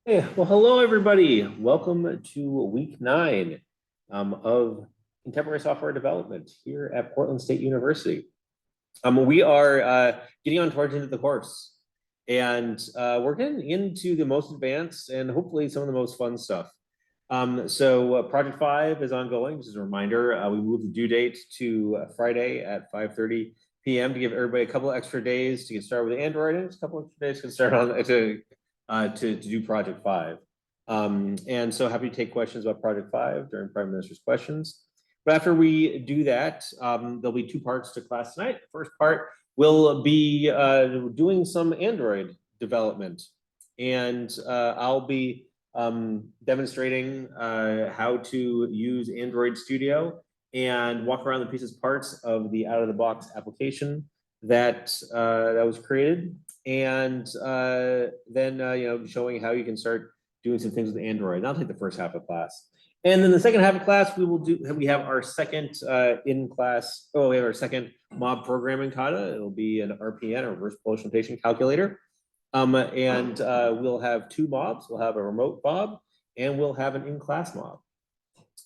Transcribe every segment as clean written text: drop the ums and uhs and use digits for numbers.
Hey, well, hello everybody. Welcome to week 9 of contemporary software development here at Portland State University. We are getting on towards the end of the course, and we're getting into the most advanced and hopefully some of the most fun stuff. Project 5 is ongoing. Just as a reminder, we moved the due date to Friday at 5:30 p.m. to give everybody a couple extra days to get started with Android and just a couple extra days to get started on to do Project 5. And so happy to take questions about Project 5 during Prime Minister's questions. But after we do that, there'll be two parts to class tonight. The first part will be doing some Android development. And I'll be demonstrating how to use Android Studio and walk around the pieces parts of the out-of-the-box application that was created, and then showing how you can start doing some things with Android. And I'll take the first half of class. And then the second half of class, we have our second we have our second mob programming kata. It'll be an RPN, or reverse Polish notation calculator. And we'll have two mobs. We'll have a remote mob and we'll have an in-class mob.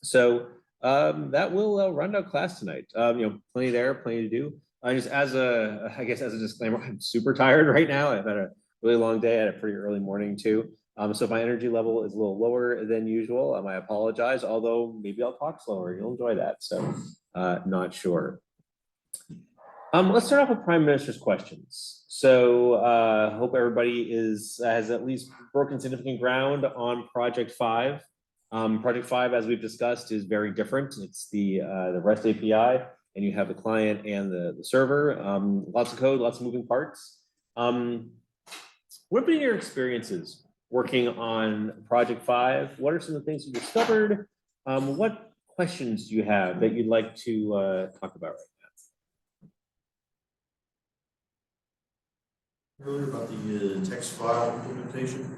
So that will run out class tonight. Plenty there, plenty to do. Just as I guess as a disclaimer, I'm super tired right now. I've had a really long day. I had a pretty early morning too. So if my energy level is a little lower than usual, I apologize, although maybe I'll talk slower. You'll enjoy that. So not sure. Let's start off with Prime Minister's questions. So hope everybody has at least broken significant ground on Project 5. Project 5, as we've discussed, is very different. It's the REST API, and you have the client and the server. Lots of code, lots of moving parts. What have been your experiences working on Project 5? What are some of the things you discovered? What questions do you have that you'd like to talk about right Earlier about the text file implementation.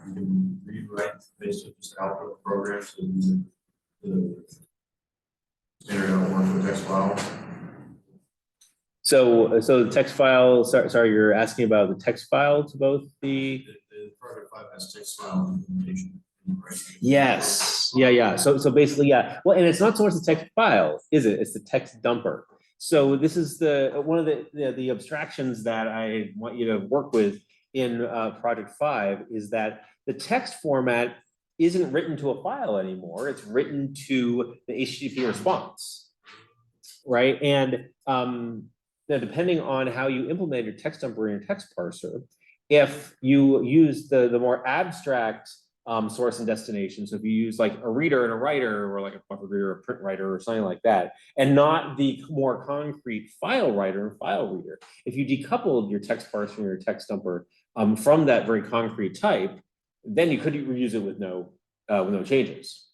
You can read, write, basically just output programs and the standard outline for the text file. So the text file, sorry, you're asking about the text file to both The Project 5 has text file implementation. Right? Yes. Yeah. So basically, yeah. Well, and it's not so much the text file, is it? It's the text dumper. So this is one of the abstractions that I want you to work with in Project 5 is that the text format isn't written to a file anymore. It's written to the HTTP response, right? And depending on how you implement your text dumper in your text parser, if you use the more abstract source and destination. So if you use like a reader and a writer, or like a buffer reader, or a print writer, or something like that, and not the more concrete file writer and file reader, if you decoupled your text parser and your text dumper from that very concrete type, then you could reuse it with no changes.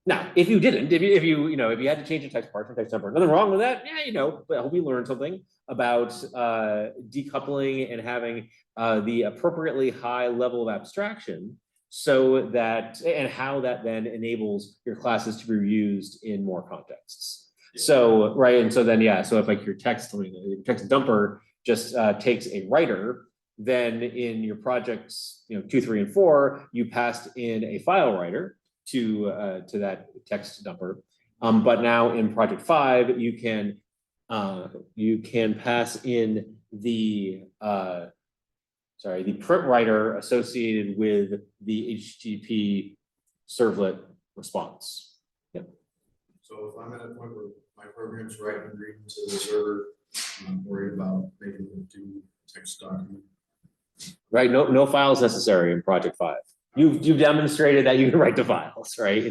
Now, if you didn't, if you had to change your text parser and text dumper, nothing wrong with that. Yeah, but I hope you learned something about decoupling and having the appropriately high level of abstraction, so that, and how that then enables your classes to be used in more contexts. So, right, and so then, so if like your text dumper just takes a writer, then in your projects, 2, 3, and 4, you passed in a file writer to that text dumper. But now in Project 5, you can pass in the print writer associated with the HTTP servlet response. Yep. So if I'm at a point where my program's writing and reading to the server, I'm worried about making it do text document. Right. No files necessary in Project 5. You've demonstrated that you can write to files, right?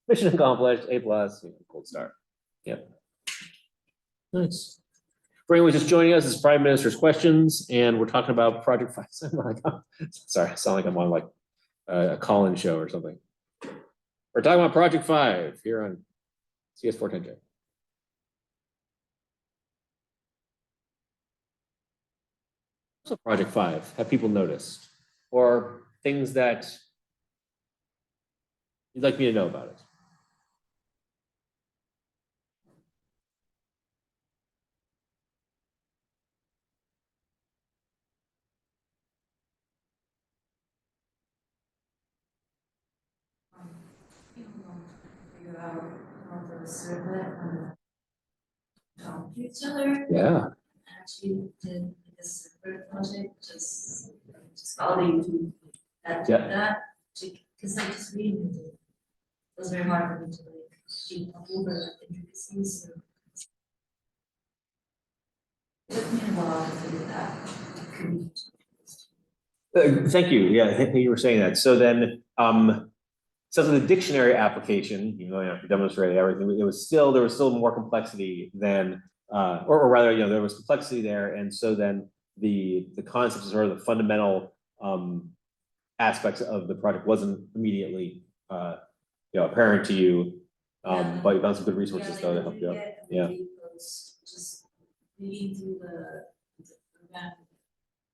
Mission accomplished, A+, gold star. Yep. Nice. For anyone just joining us, it's Prime Minister's questions, and we're talking about Project 5. Sorry, I sound like I'm on like a call-in show or something. We're talking about Project 5 here on CS410J. So Project 5, have people noticed? Or things that you'd like me to know about it? about how the servlet and talk to each other. Yeah. I actually did a separate project, just scouting to Yeah. that, because I just reading it. It was very hard for me to like keep over the intricacies. So it took me a while to figure that. Thank you. Yeah, I think you were saying that. So then, so the dictionary application, you know, you demonstrated everything, there was still more complexity than, or rather, you know, there was complexity there. And so then the concepts, sort of the fundamental aspects of the project wasn't immediately, you know, apparent to you. But you found some good resources though to help you out. Yeah. Just reading through the program,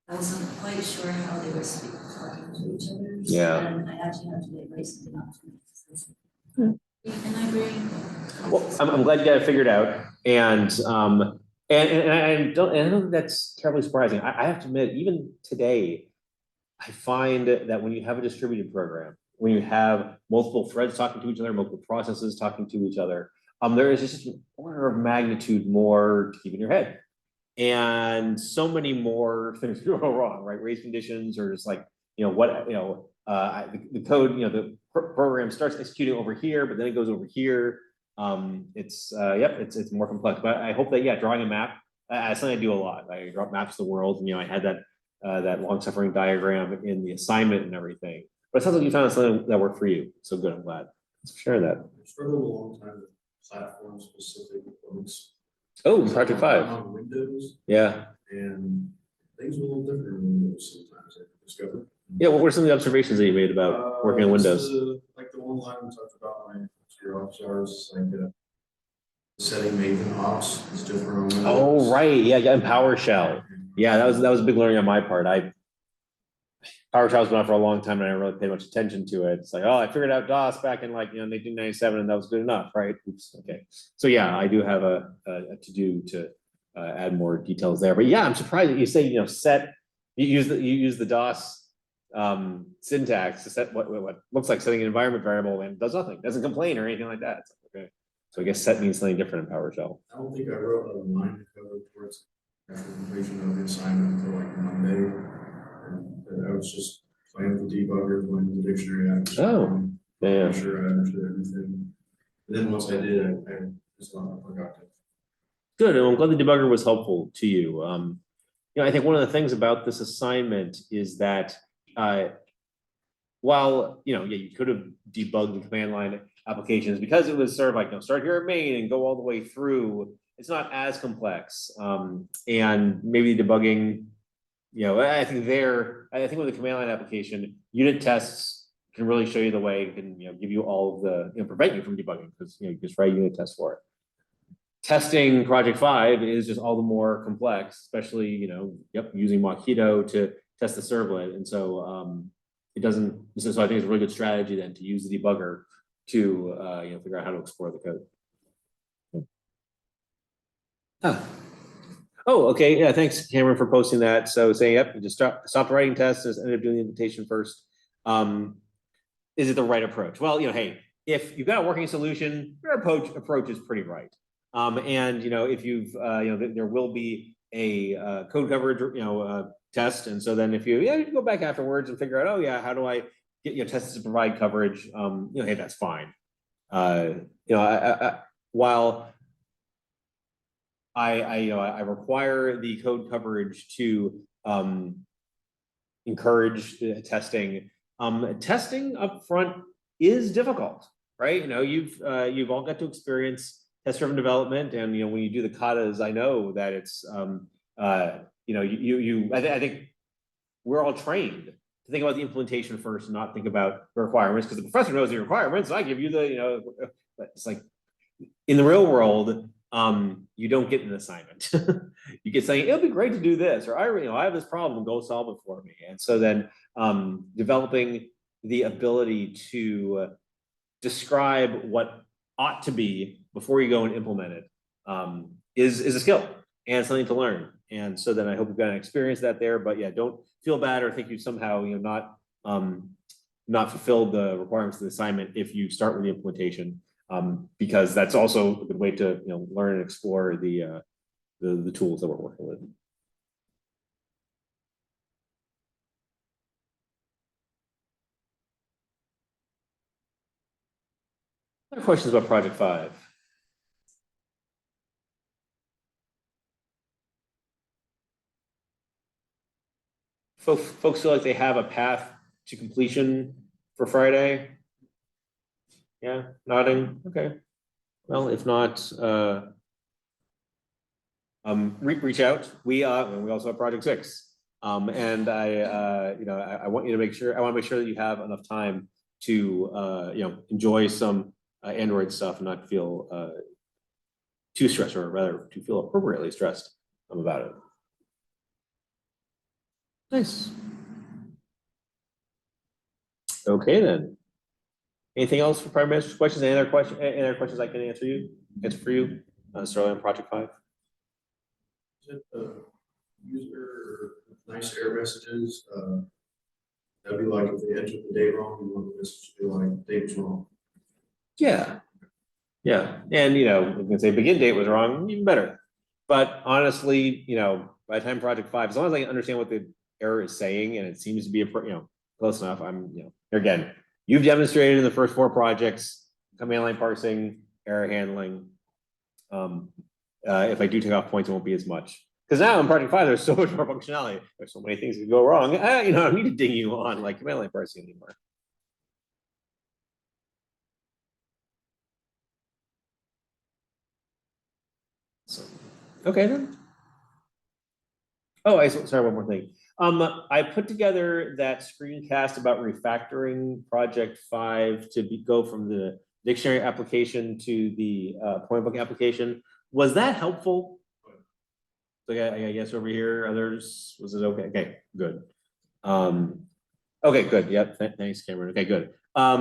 I wasn't quite sure how they were talking to each other. Yeah. And I actually had to like write something out to me. And I agree. Well, I'm glad you got it figured out, and I don't think that's terribly surprising. I have to admit, even today, I find that when you have a distributed program, when you have multiple threads talking to each other, multiple processes talking to each other, there is just an order of magnitude more to keep in your head, and so many more things go wrong, right? Race conditions, or just like, you know, what, you know, the code, you know, the program starts executing over here, but then it goes over here. It's more complex, but I hope that, yeah, drawing a map, that's something I do a lot. I draw maps of the world, and, you know, I had that long suffering diagram in the assignment and everything, but it sounds like you found something that worked for you. So good, I'm glad. Thanks for sharing that. I struggled a long time with platform specific folks. Oh, Project I'm 5. on Windows, Yeah. and things are a little different in Windows sometimes, I discovered. Yeah, what were some of the observations that you made about working on Windows? Like the one line we talked about, my your ops hours, like setting Maven ops is different on Windows. Oh, right. Yeah, in PowerShell. Yeah, that was a big learning on my part. PowerShell's been out for a long time, and I didn't really pay much attention to it. It's like, oh, I figured out DOS back in, like, you know, 1997, and that was good enough, right? Oops. Okay. So yeah, I do have a to-do to add more details there. But yeah, I'm surprised that you say, you know, you use the DOS syntax to set what looks like setting an environment variable and does nothing, doesn't complain or anything like that. It's like, okay. So I guess set means something different in PowerShell. I don't think I wrote a line of code towards actual completion of the assignment until like Monday. And I was just playing with the debugger, playing with the dictionary. I'm sure I understood everything. And then once I did, I just forgot to. Good, and I'm glad the debugger was helpful to you. You know, I think one of the things about this assignment is that while, you know, yeah, you could have debugged the command line applications because it was sort of like, you know, start here at main and go all the way through. It's not as complex, and maybe debugging. You know, I think with the command line application, unit tests can really show you the way, can, you know, give you all of the, you know, prevent you from debugging, because, you know, you just write unit tests for it. Testing Project 5 is just all the more complex, especially, you know, using Mockito to test the servlet. And so it doesn't, so I think it's a really good strategy then to use the debugger to, you know, figure out how to explore the code. Oh, okay. Yeah, thanks, Cameron, for posting that. So saying, yep, you just stopped writing tests, just ended up doing the invitation first. Is it the right approach? Well, you know, hey, if you've got a working solution, your approach is pretty right. And, you know, if you've, you know, there will be a code coverage, you know, test. And so then if you can go back afterwards and figure out, oh yeah, how do I get, you know, tests to provide coverage? You know, hey, that's fine. You know, while I require the code coverage to encourage testing. Testing up front is difficult, right? You know, you've all got to experience test-driven development, and, you know, when you do the katas, I know that it's you know, I think we're all trained to think about the implementation first, and not think about the requirements, because the professor knows the requirements. I give you the, you know, but it's like in the real world. You don't get an assignment. You get saying, it'll be great to do this, or I have this problem, go solve it for me. And so then developing the ability to describe what ought to be before you go and implement it is a skill and something to learn. And so then I hope you've got an experience that there, but yeah, don't feel bad or think you somehow, you know, not fulfilled the requirements of the assignment if you start with the implementation. because that's also a good way to learn and explore the tools that we're working with. Other questions about Project 5? Folks feel like they have a path to completion for Friday? Yeah, nodding, okay. Well, if not, reach out. We also have Project 6. And I want you to make sure, I want to make sure that you have enough time to, enjoy some Android stuff and not feel too stressed, or rather to feel appropriately stressed about it. Nice. Okay then. Anything else for Prime Minister's questions? Any other questions I can answer for you? Starting on Project 5. Is it user nice error messages? That'd be like if they entered the date wrong, you want the message to be like date's wrong. Yeah. And we can say begin date was wrong, even better. But honestly, by the time Project 5, as long as I understand what the error is saying and it seems to be close enough, again, you've demonstrated in the first 4 projects, command line parsing, error handling. If I do take off points, it won't be as much. Because now in Project 5, there's so much more functionality. There's so many things that go wrong. I don't need to ding you on like command line parsing anymore. So, okay then. Oh, sorry, one more thing. I put together that screencast about refactoring Project 5 to go from the dictionary application to the point book application. Was that helpful? Okay, I guess over here, others, was it okay? Okay, good. Okay, good. Yep. Thanks, Cameron. Okay, good. I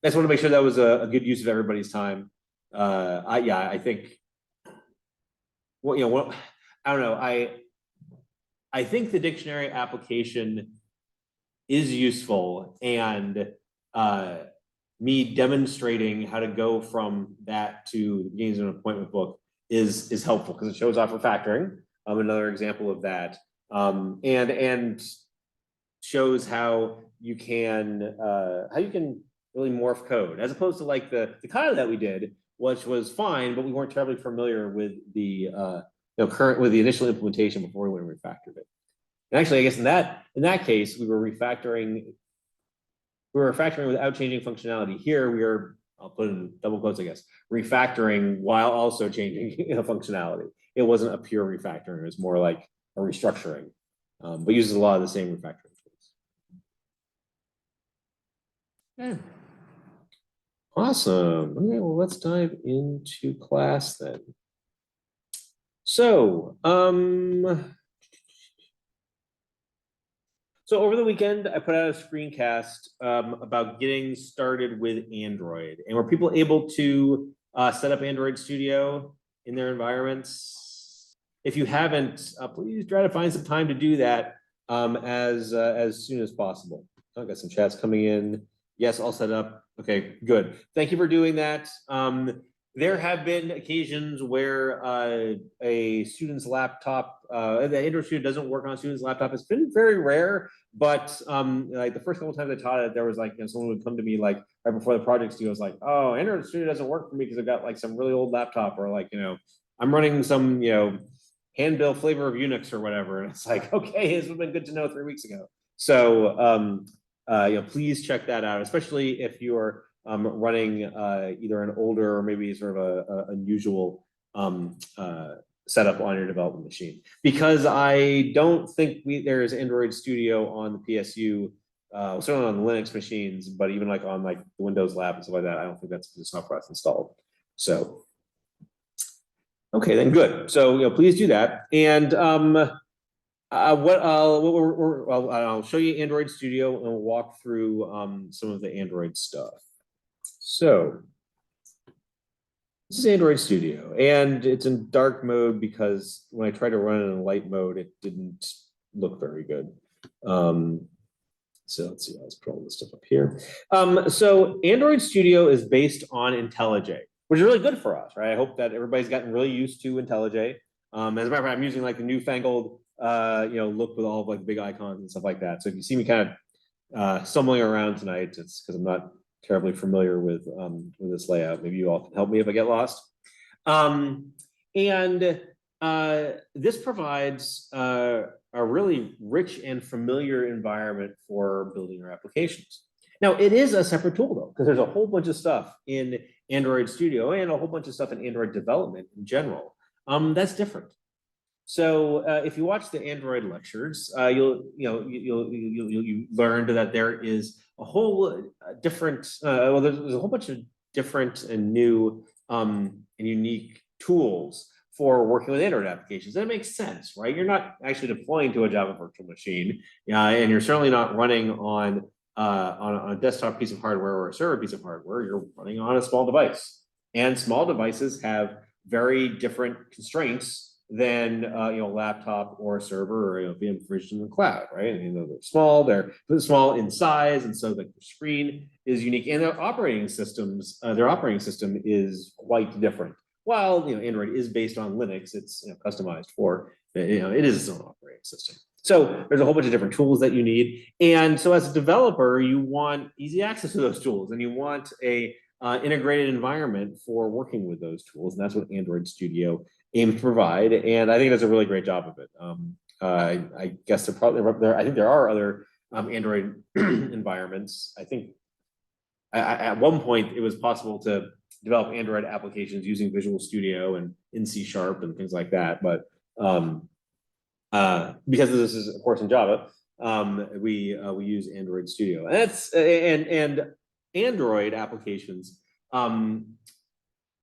just want to make sure that was a good use of everybody's time. I think. Well, I don't know. I think the dictionary application is useful, and me demonstrating how to go from that to gains an appointment book is helpful because it shows off refactoring. Another example of that, and shows how you can really morph code, as opposed to like the Kyle that we did, which was fine, but we weren't terribly familiar with the with the initial implementation before we went and refactored it. And actually, I guess in that case, we were refactoring without changing functionality. Here we are, I'll put in double quotes, I guess, refactoring while also changing functionality. It wasn't a pure refactoring, it was more like a restructuring, but uses a lot of the same refactoring tools. Yeah. Awesome. Okay, well, let's dive into class then. So, so over the weekend, I put out a screencast about getting started with Android, and were people able to set up Android Studio in their environments? If you haven't, please try to find some time to do that as soon as possible. I've got some chats coming in. Yes, all set up. Okay, good. Thank you for doing that. There have been occasions where a student's laptop, the Android Studio doesn't work on a student's laptop. It's been very rare, but like the first couple times I taught it, there was like someone would come to me like right before the project studio was like, oh, Android Studio doesn't work for me because I've got like some really old laptop, or like I'm running some hand-built flavor of Unix or whatever, and it's like, okay, this would have been good to know 3 weeks ago. So please check that out, especially if you're running either an older or maybe sort of a unusual setup on your development machine. Because I don't think there's Android Studio on the PSU, certainly on the Linux machines, but even like on like the Windows Lab and stuff like that, I don't think that's the software that's installed. So, okay, then good. So please do that. And I'll show you Android Studio and we'll walk through some of the Android stuff. So this is Android Studio, and it's in dark mode because when I tried to run it in light mode, it didn't look very good. So let's see, let's put all this stuff up here. So Android Studio is based on IntelliJ. which is really good for us, right? I hope that everybody's gotten really used to IntelliJ. As a matter of fact, I'm using like the newfangled, look with all of like the big icons and stuff like that. So if you see me kind of stumbling around tonight, it's because I'm not terribly familiar with this layout. Maybe you all can help me if I get lost. This provides a really rich and familiar environment for building your applications. Now, it is a separate tool though, because there's a whole bunch of stuff in Android Studio and a whole bunch of stuff in Android development in general. That's different. So if you watch the Android lectures, you learned that there is a whole different, there's a whole bunch of different and new and unique tools for working with Android applications. That makes sense, right? You're not actually deploying to a Java virtual machine, and you're certainly not running on a desktop piece of hardware or a server piece of hardware. You're running on a small device, and small devices have very different constraints than laptop or a server or VM provision in the cloud, right? They're small in size, and so the screen is unique, and their operating system is quite different. While Android is based on Linux, it's customized for it is its own operating system. So there's a whole bunch of different tools that you need, and so as a developer, you want easy access to those tools, and you want a integrated environment for working with those tools, and that's what Android Studio aims to provide. And I think that's a really great job of it. I guess I think there are other Android environments. I think at one point it was possible to develop Android applications using Visual Studio and in C# and things like that. But because this is of course in Java, we use Android Studio, and that's and Android applications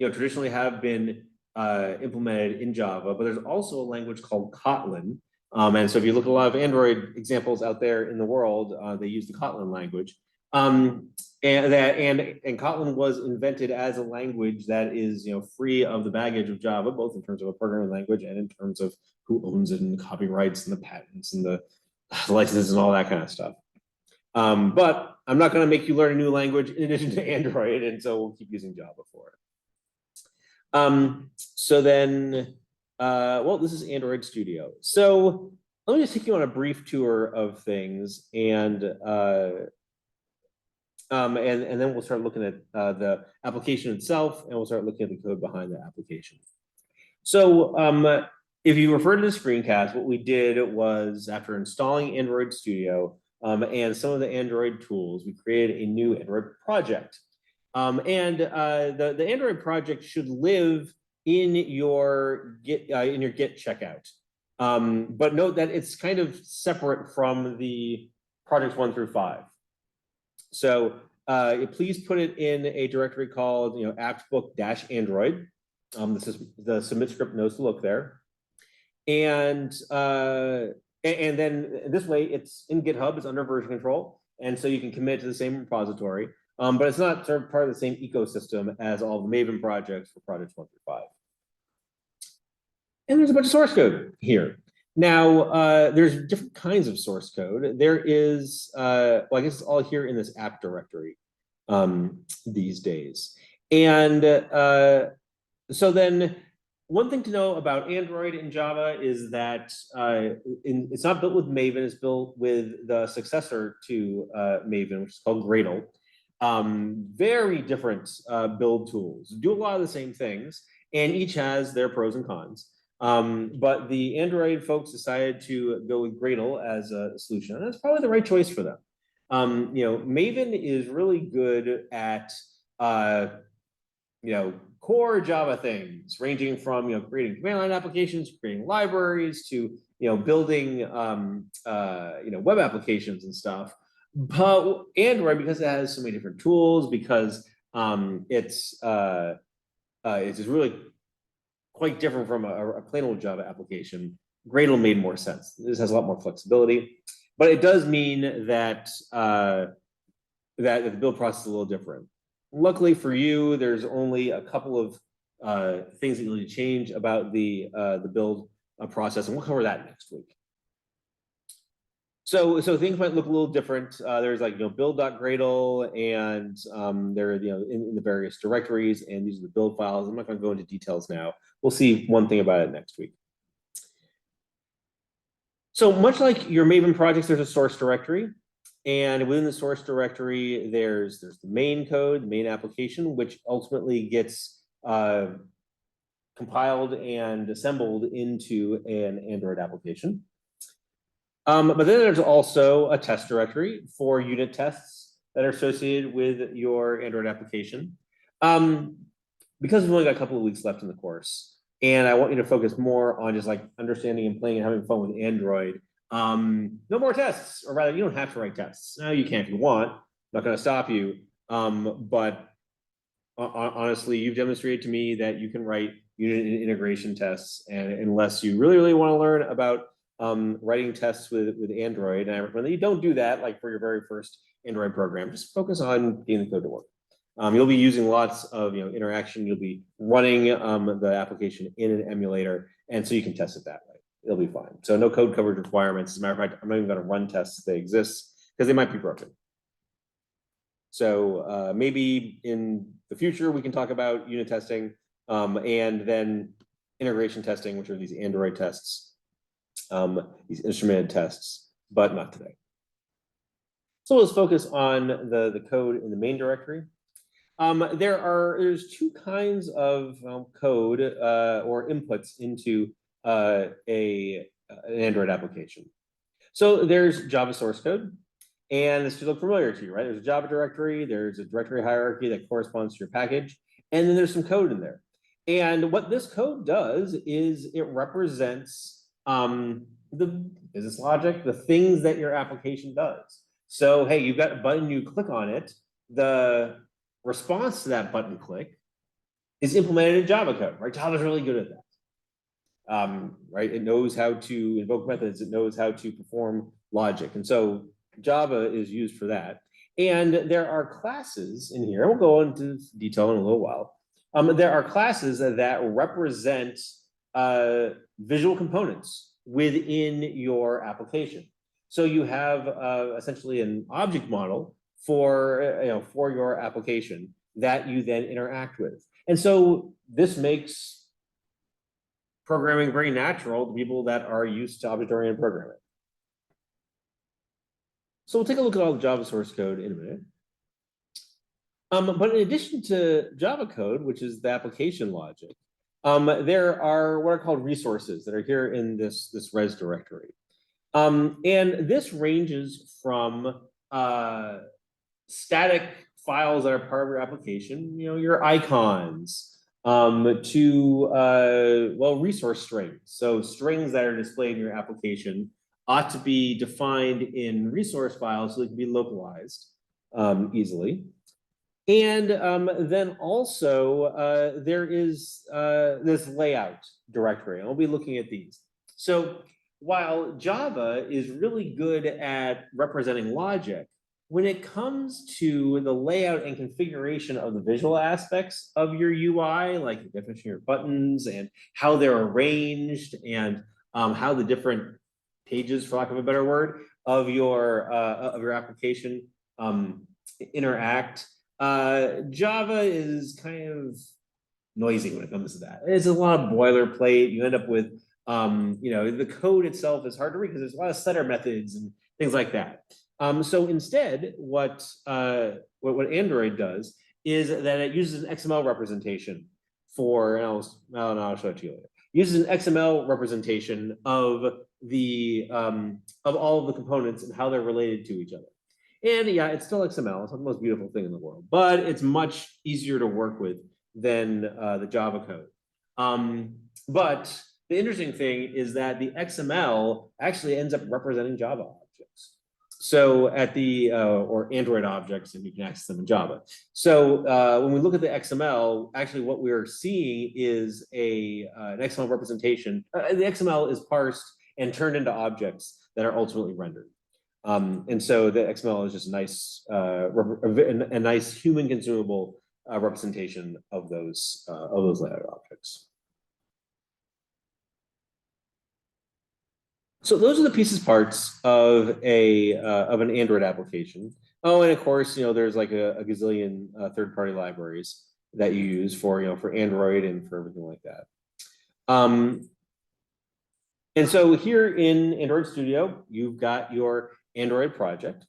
traditionally have been implemented in Java, but there's also a language called Kotlin. And so if you look at a lot of Android examples out there in the world, they use the Kotlin language. And Kotlin was invented as a language that is free of the baggage of Java, both in terms of a programming language and in terms of who owns it and the copyrights and the patents and the licenses and all that kind of stuff. But I'm not going to make you learn a new language in addition to Android, and so we'll keep using Java for it. So then, this is Android Studio. So let me just take you on a brief tour of things, and then we'll start looking at the application itself, and we'll start looking at the code behind the application. So if you refer to the screencast, what we did was, after installing Android Studio and some of the Android tools, we created a new Android project. The Android project should live in your Git checkout. But note that it's kind of separate from the projects 1 through 5. So please put it in a directory called aptbook-android. This is the submit script knows to look there. And then this way it's in GitHub, it's under version control. And so you can commit to the same repository, but it's not sort of part of the same ecosystem as all the Maven projects for projects 1 through 5. And there's a bunch of source code here. Now, there's different kinds of source code. There is, I guess it's all here in this app directory these days. And so then one thing to know about Android and Java is that it's not built with Maven, it's built with the successor to Maven, which is called Gradle. Very different build tools, do a lot of the same things, and each has their pros and cons. But the Android folks decided to go with Gradle as a solution, and that's probably the right choice for them. Maven is really good at core Java things, ranging from creating command line applications, creating libraries, to building web applications and stuff. But Android, because it has so many different tools, because it's just really quite different from a plain old Java application, Gradle made more sense. This has a lot more flexibility, but it does mean that that the build process is a little different. Luckily for you, there's only a couple of things that you need to change about the build process, and we'll cover that next week. So things might look a little different. There's like, build.gradle and there are, in the various directories, and these are the build files. I'm not going to go into details now. We'll see one thing about it next week. So much like your Maven projects, there's a source directory. And within the source directory, there's the main code, the main application, which ultimately gets compiled and assembled into an Android application. But then there's also a test directory for unit tests that are associated with your Android application. Because we've only got a couple of weeks left in the course, and I want you to focus more on just like understanding and playing and having fun with Android. No more tests, or rather, you don't have to write tests. No, you can if you want. I'm not going to stop you. But honestly, you've demonstrated to me that you can write unit and integration tests, and unless you really, really want to learn about writing tests with Android, and I recommend that you don't do that like for your very first Android program. Just focus on getting the code to work. You'll be using lots of interaction. You'll be running the application in an emulator, and so you can test it that way. It'll be fine. So no code coverage requirements. As a matter of fact, I'm not even going to run tests if they exist because they might be broken. So maybe in the future we can talk about unit testing and then integration testing, which are these Android tests, these instrumented tests, but not today. So let's focus on the code in the main directory. There's two kinds of code or inputs into an Android application. So there's Java source code, and this should look familiar to you, right? There's a Java directory, there's a directory hierarchy that corresponds to your package, and then there's some code in there. And what this code does is it represents the business logic, the things that your application does. So, hey, you've got a button, you click on it, the response to that button click is implemented in Java code, right? Java's really good at that, right? It knows how to invoke methods, it knows how to perform logic. And so Java is used for that. And there are classes in here, and we'll go into detail in a little while. There are classes that represent visual components within your application. So you have essentially an object model for your application that you then interact with. And so this makes programming very natural to people that are used to object-oriented programming. So we'll take a look at all the Java source code in a minute. But in addition to Java code, which is the application logic, there are what are called resources that are here in this res directory. And this ranges from static files that are part of your application, your icons, to resource strings. So strings that are displayed in your application ought to be defined in resource files so they can be localized easily. And then also there is this layout directory, and we'll be looking at these. So while Java is really good at representing logic, when it comes to the layout and configuration of the visual aspects of your UI, like the definition of your buttons and how they're arranged and how the different pages, for lack of a better word, of your application interact, Java is kind of noisy when it comes to that. It's a lot of boilerplate. You end up with, the code itself is hard to read because there's a lot of setter methods and things like that. So instead, what Android does is that it uses an XML representation for, and I'll show it to you later. Uses an XML representation of all of the components and how they're related to each other. And yeah, it's still XML. It's not the most beautiful thing in the world, but it's much easier to work with than the Java code. But the interesting thing is that the XML actually ends up representing Java objects. So at or Android objects, and you can access them in Java. So when we look at the XML, actually what we're seeing is an XML representation. The XML is parsed and turned into objects that are ultimately rendered. And so the XML is just a nice human consumable representation of those layout objects. So those are the pieces parts of an Android application. Oh, and of course, there's like a gazillion third-party libraries that you use for Android and for everything like that. And so here in Android Studio, you've got your Android project,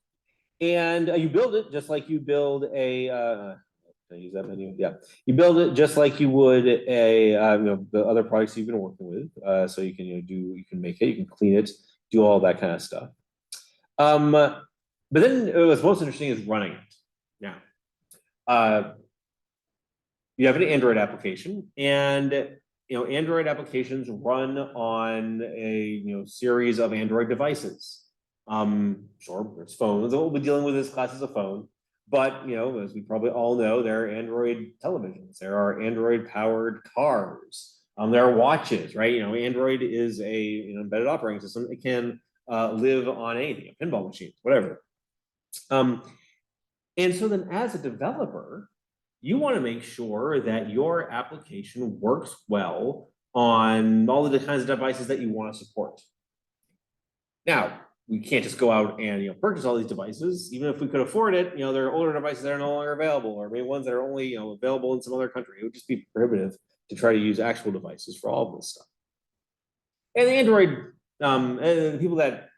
and you build it just like you build a. Can I use that menu? Yeah, you build it just like you would the other products you've been working with. So you can you can make it, you can clean it, do all that kind of stuff. But then what's most interesting is running it. Now, you have an Android application, and Android applications run on a series of Android devices. Sure, there's phones. What we'll be dealing with this class is a phone, but as we probably all know, there are Android televisions, there are Android powered cars, there are watches, right? Android is a embedded operating system. It can live on anything, pinball machines, whatever. And so then as a developer, you want to make sure that your application works well on all of the kinds of devices that you want to support. Now, we can't just go out and purchase all these devices. Even if we could afford it, there are older devices that are no longer available, or maybe ones that are only available in some other country. It would just be prohibitive to try to use actual devices for all of this stuff. And the Android, the people that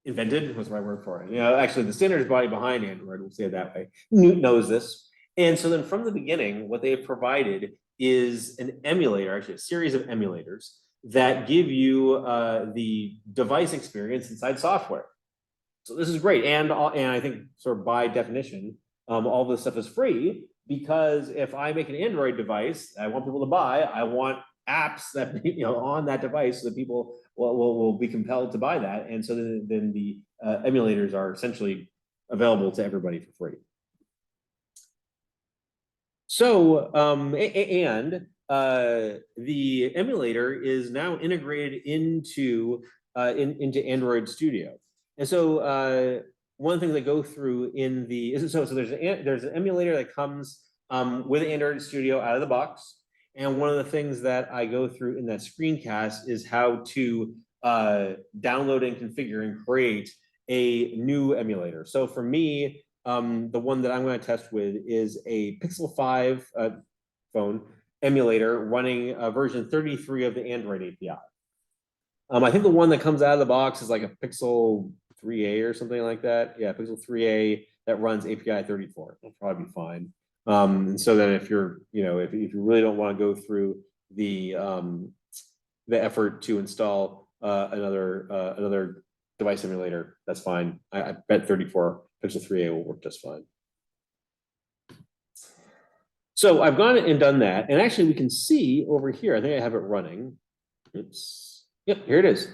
invented, what's the right word for it? Actually the standards body behind Android, we'll say it that way, knows this. And so then from the beginning, what they have provided is an emulator, actually a series of emulators that give you the device experience inside software. So this is great. And I think sort of by definition, all this stuff is free, because if I make an Android device I want people to buy, I want apps that on that device so that people will be compelled to buy that. And so then the emulators are essentially available to everybody for free. So the emulator is now integrated into Android Studio. And so one of the things I go through in so there's an emulator that comes with Android Studio out of the box. And one of the things that I go through in that screencast is how to download and configure and create a new emulator. So for me, the one that I'm going to test with is a Pixel 5 phone emulator running version 33 of the Android API. I think the one that comes out of the box is like a Pixel 3a or something like that. Yeah, Pixel 3a that runs API 34. That'll probably be fine. And so then if you're, if you really don't want to go through the effort to install another device emulator, that's fine. I bet 34 Pixel 3a will work just fine. So I've gone and done that, and actually we can see over here, I think I have it running. Oops. Yep, here it is.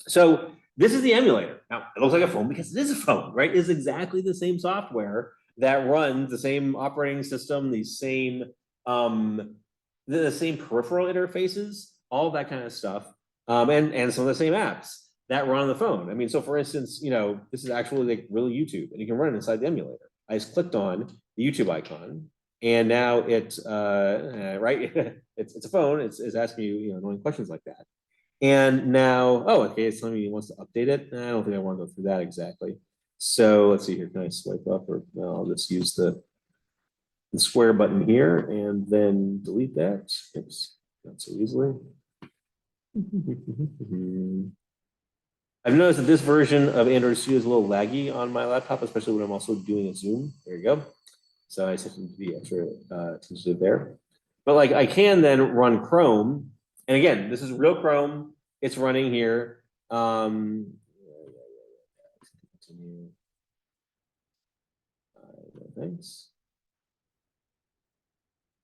So this is the emulator. Now it looks like a phone because it is a phone, right? It's exactly the same software that runs the same operating system, the same peripheral interfaces, all that kind of stuff, and some of the same apps that run on the phone. I mean, so for instance, this is actually like really YouTube, and you can run it inside the emulator. I just clicked on the YouTube icon, and now it's right, it's a phone. It's asking you annoying questions like that. And now, oh, okay, it's telling me it wants to update it. I don't think I want to go through that exactly. So let's see here. Can I swipe up, or no, I'll just use the square button here and then delete that. Oops, not so easily. I've noticed that this version of Android Studio is a little laggy on my laptop, especially when I'm also doing a Zoom. There you go. So I just have to be extra sensitive there. But like I can then run Chrome. And again, this is real Chrome. It's running here. Thanks.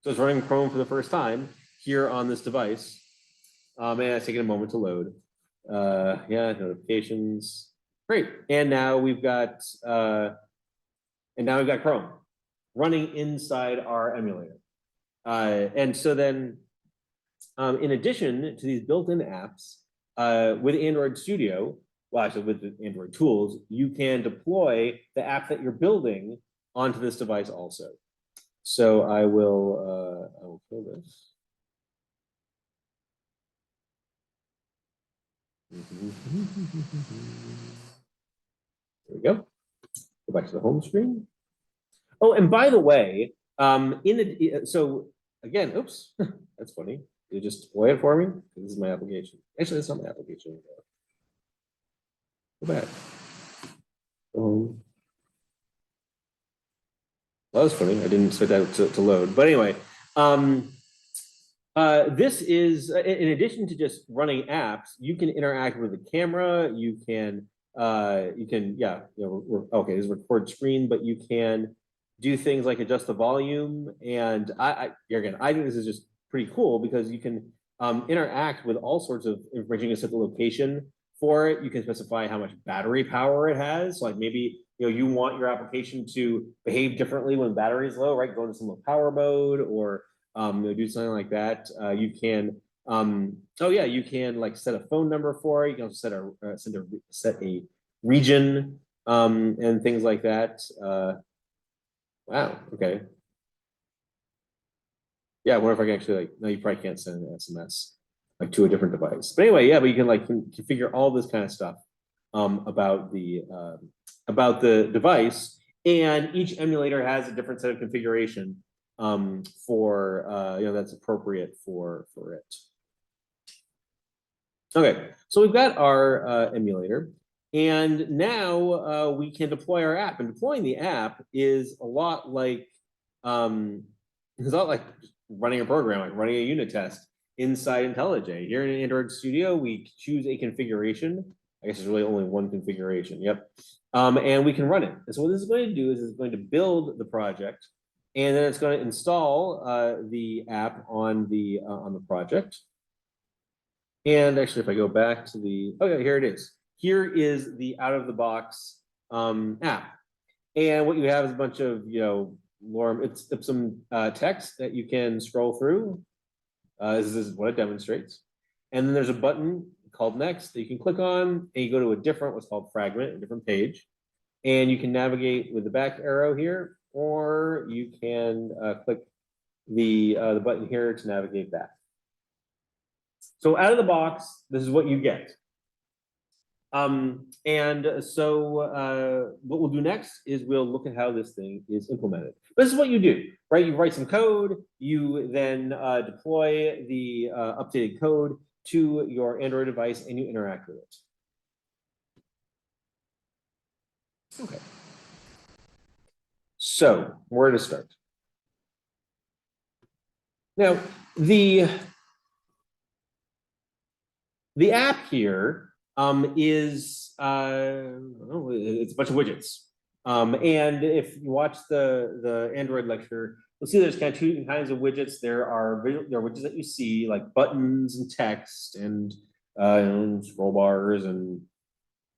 So it's running Chrome for the first time here on this device. And it's taking a moment to load. Yeah, notifications. Great. And now we've got Chrome running inside our emulator. And so then in addition to these built-in apps, with Android Studio, well, actually with the Android tools, you can deploy the app that you're building onto this device also. So I will fill this. There we go. Go back to the home screen. Oh, and by the way, so again, oops, that's funny. You just deploy it for me. This is my application. Actually, that's not my application. Go back. Well, that was funny. I didn't expect that to load. But anyway, this is, in addition to just running apps, you can interact with the camera. You can, yeah, okay, this is record screen, but you can do things like adjust the volume. And again, I think this is just pretty cool because you can interact with all sorts of information. You can set the location for it. You can specify how much battery power it has. So like maybe you want your application to behave differently when battery is low, right? Go into some low power mode or do something like that. You can, oh yeah, you can like set a phone number for it. You can also set a region and things like that. Wow. Okay. Yeah, I wonder if I can actually like. No, you probably can't send an SMS like to a different device. But anyway, yeah, but you can like configure all this kind of stuff about the device, and each emulator has a different set of configuration for that's appropriate for it. Okay, so we've got our emulator, and now we can deploy our app. And deploying the app is a lot like running a program, like running a unit test inside IntelliJ. Here in Android Studio, we choose a configuration. I guess there's really only one configuration. Yep. And we can run it. And so what this is going to do is it's going to build the project, and then it's going to install the app on the project. And actually, if I go back to okay, here it is. Here is the out-of-the-box app. And what you have is a bunch of, lorem ipsum text that you can scroll through. This is what it demonstrates. And then there's a button called Next that you can click on, and you go to a different, what's called fragment, a different page. And you can navigate with the back arrow here, or you can click the button here to navigate back. So out of the box, this is what you get. And so what we'll do next is we'll look at how this thing is implemented. This is what you do, right? You write some code, you then deploy the updated code to your Android device, and you interact with it. Okay. So where to start? Now, the app here is it's a bunch of widgets. And if you watch the Android lecture, you'll see there's kind of two kinds of widgets. There are widgets that you see like buttons and text and scroll bars and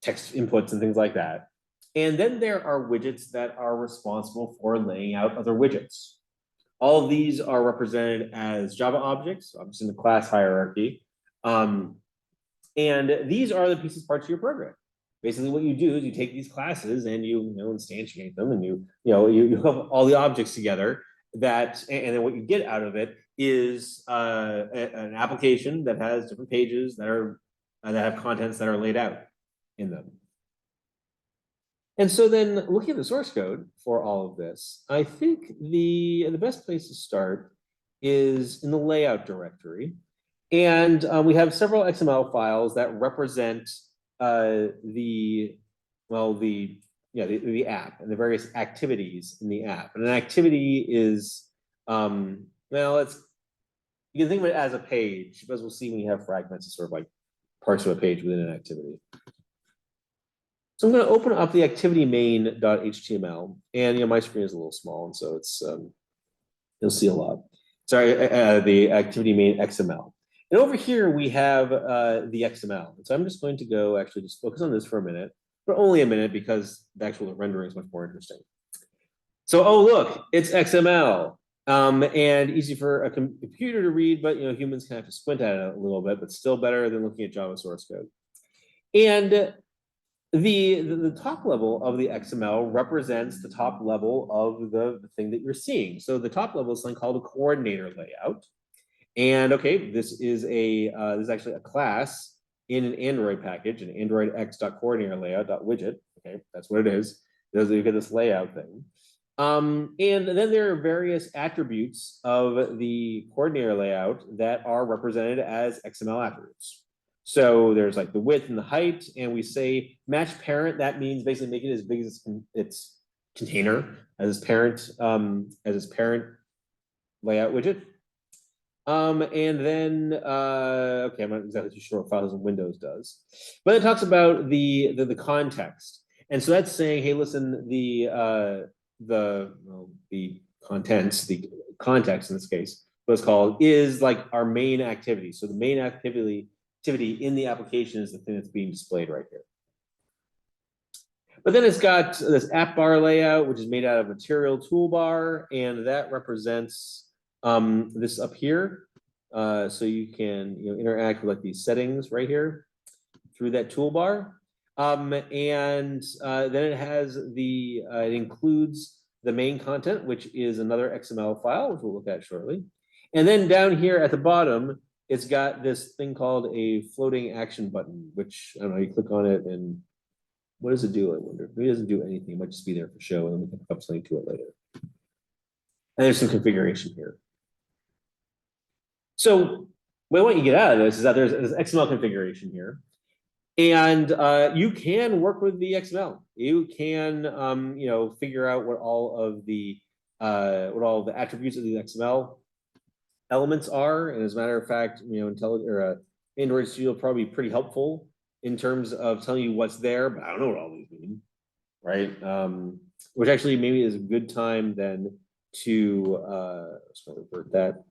text inputs and things like that. And then there are widgets that are responsible for laying out other widgets. All of these are represented as Java objects, obviously in the class hierarchy. And these are the pieces, parts of your program. Basically, what you do is you take these classes and you instantiate them, and you have all the objects together. And then what you get out of it is an application that has different pages that have contents that are laid out in them. And so then, looking at the source code for all of this, I think the best place to start is in the layout directory. And we have several XML files that represent the app and the various activities in the app. And an activity is, you can think of it as a page, as we'll see when you have fragments of sort of like parts of a page within an activity. So I'm going to open up the activity main.html, and my screen is a little small, and so it's you'll see a lot. Sorry, the activity main XML. And over here we have the XML. And so I'm just going to go actually just focus on this for a minute, but only a minute because the actual rendering is much more interesting. So, oh look, it's XML, and easy for a computer to read, but humans can have to squint at it a little bit, but still better than looking at Java source code. And the top level of the XML represents the top level of the thing that you're seeing. So the top level is something called a coordinator layout. And okay, this is actually a class in an Android package, an Android x.coordinator layout.widget. Okay, that's what it is. You get this layout thing. And then there are various attributes of the coordinator layout that are represented as XML attributes. So there's like the width and the height, and we say match parent. That means basically make it as big as its container as its parent layout widget. And then okay, I'm not exactly too sure what Files and Windows does, but it talks about the context, and so that's saying, hey, listen, the contents, the context in this case, what it's called, is like our main activity. So the main activity in the application is the thing that's being displayed right here. But then it's got this app bar layout, which is made out of material toolbar, and that represents this up here. So you can interact with like these settings right here through that toolbar. And then it has it includes the main content, which is another XML file, which we'll look at shortly. And then down here at the bottom, it's got this thing called a floating action button, which I don't know, you click on it and what does it do? I wonder. Maybe it doesn't do anything. It might just be there for show, and then we can hook up something to it later. And there's some configuration here. So what I want you to get out of this is that there's XML configuration here. And you can work with the XML. You can figure out what all of the attributes of the XML elements are. And as a matter of fact, Android Studio will probably be pretty helpful in terms of telling you what's there, but I don't know what all these mean, right? Which actually maybe is a good time then to let's revert that.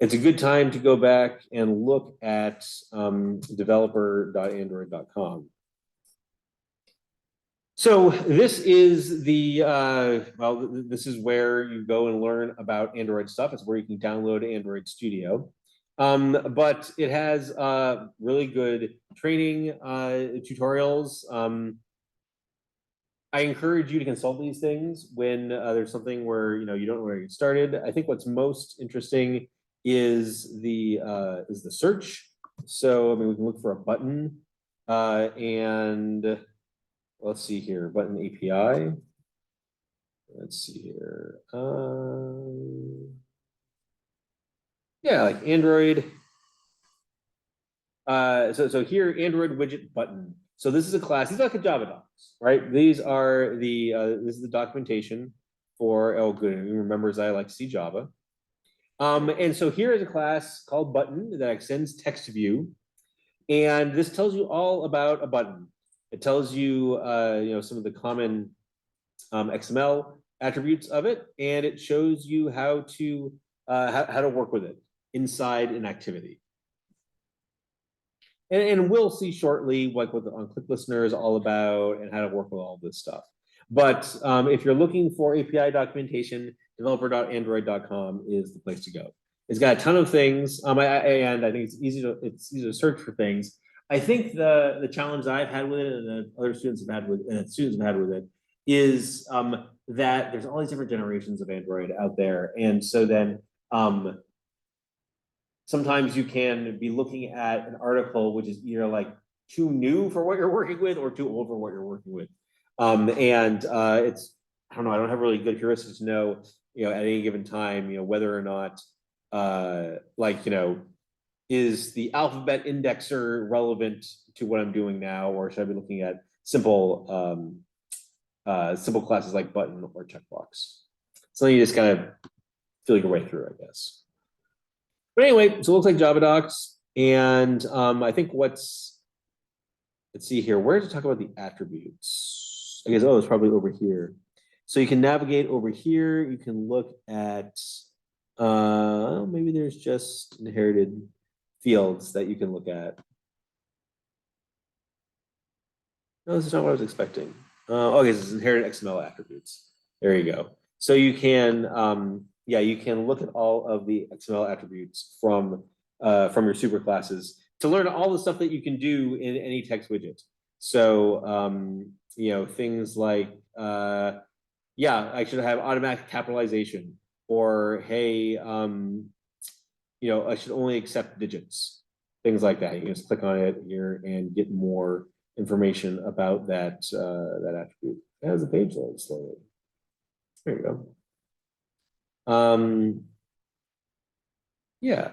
It's a good time to go back and look at developer.android.com. So this is this is where you go and learn about Android stuff. It's where you can download Android Studio. But it has really good training tutorials. I encourage you to consult these things when there's something where you don't know where to get started. I think what's most interesting is the search. So I mean, we can look for a button and let's see here, button API. Let's see here. Yeah, like Android. So here, Android widget button. So this is a class. These are like a Java docs, right? These are this is the documentation for good. Who remembers I like C Java. And so here is a class called button that extends text view, and this tells you all about a button. It tells you some of the common XML attributes of it, and it shows you how to work with it inside an activity. And we'll see shortly what the on-click listener is all about and how to work with all this stuff. But if you're looking for API documentation, developer.android.com is the place to go. It's got a ton of things, and I think it's easy to search for things. I think the challenge that I've had with it, and that other students have had with it, is that there's all these different generations of Android out there, and so then sometimes you can be looking at an article which is either like too new for what you're working with or too old for what you're working with. It's, I don't know, I don't have really good heuristics to know, at any given time, whether or not, is the alphabet indexer relevant to what I'm doing now, or should I be looking at simple classes like button or checkbox? So you just kind of feel your way through, I guess. But anyway, so it looks like Java docs, and I think let's see here. Where to talk about the attributes? I guess, it's probably over here. So you can navigate over here. You can look at, maybe there's just inherited fields that you can look at. No, this is not what I was expecting. Okay, this is inherited XML attributes. There you go. So you can, you can look at all of the XML attributes from your superclasses to learn all the stuff that you can do in any text widget. So, things like, I should have automatic capitalization, or hey, I should only accept digits, things like that. You can just click on it here and get more information about that that attribute as the page loads slowly. There you go. Yeah.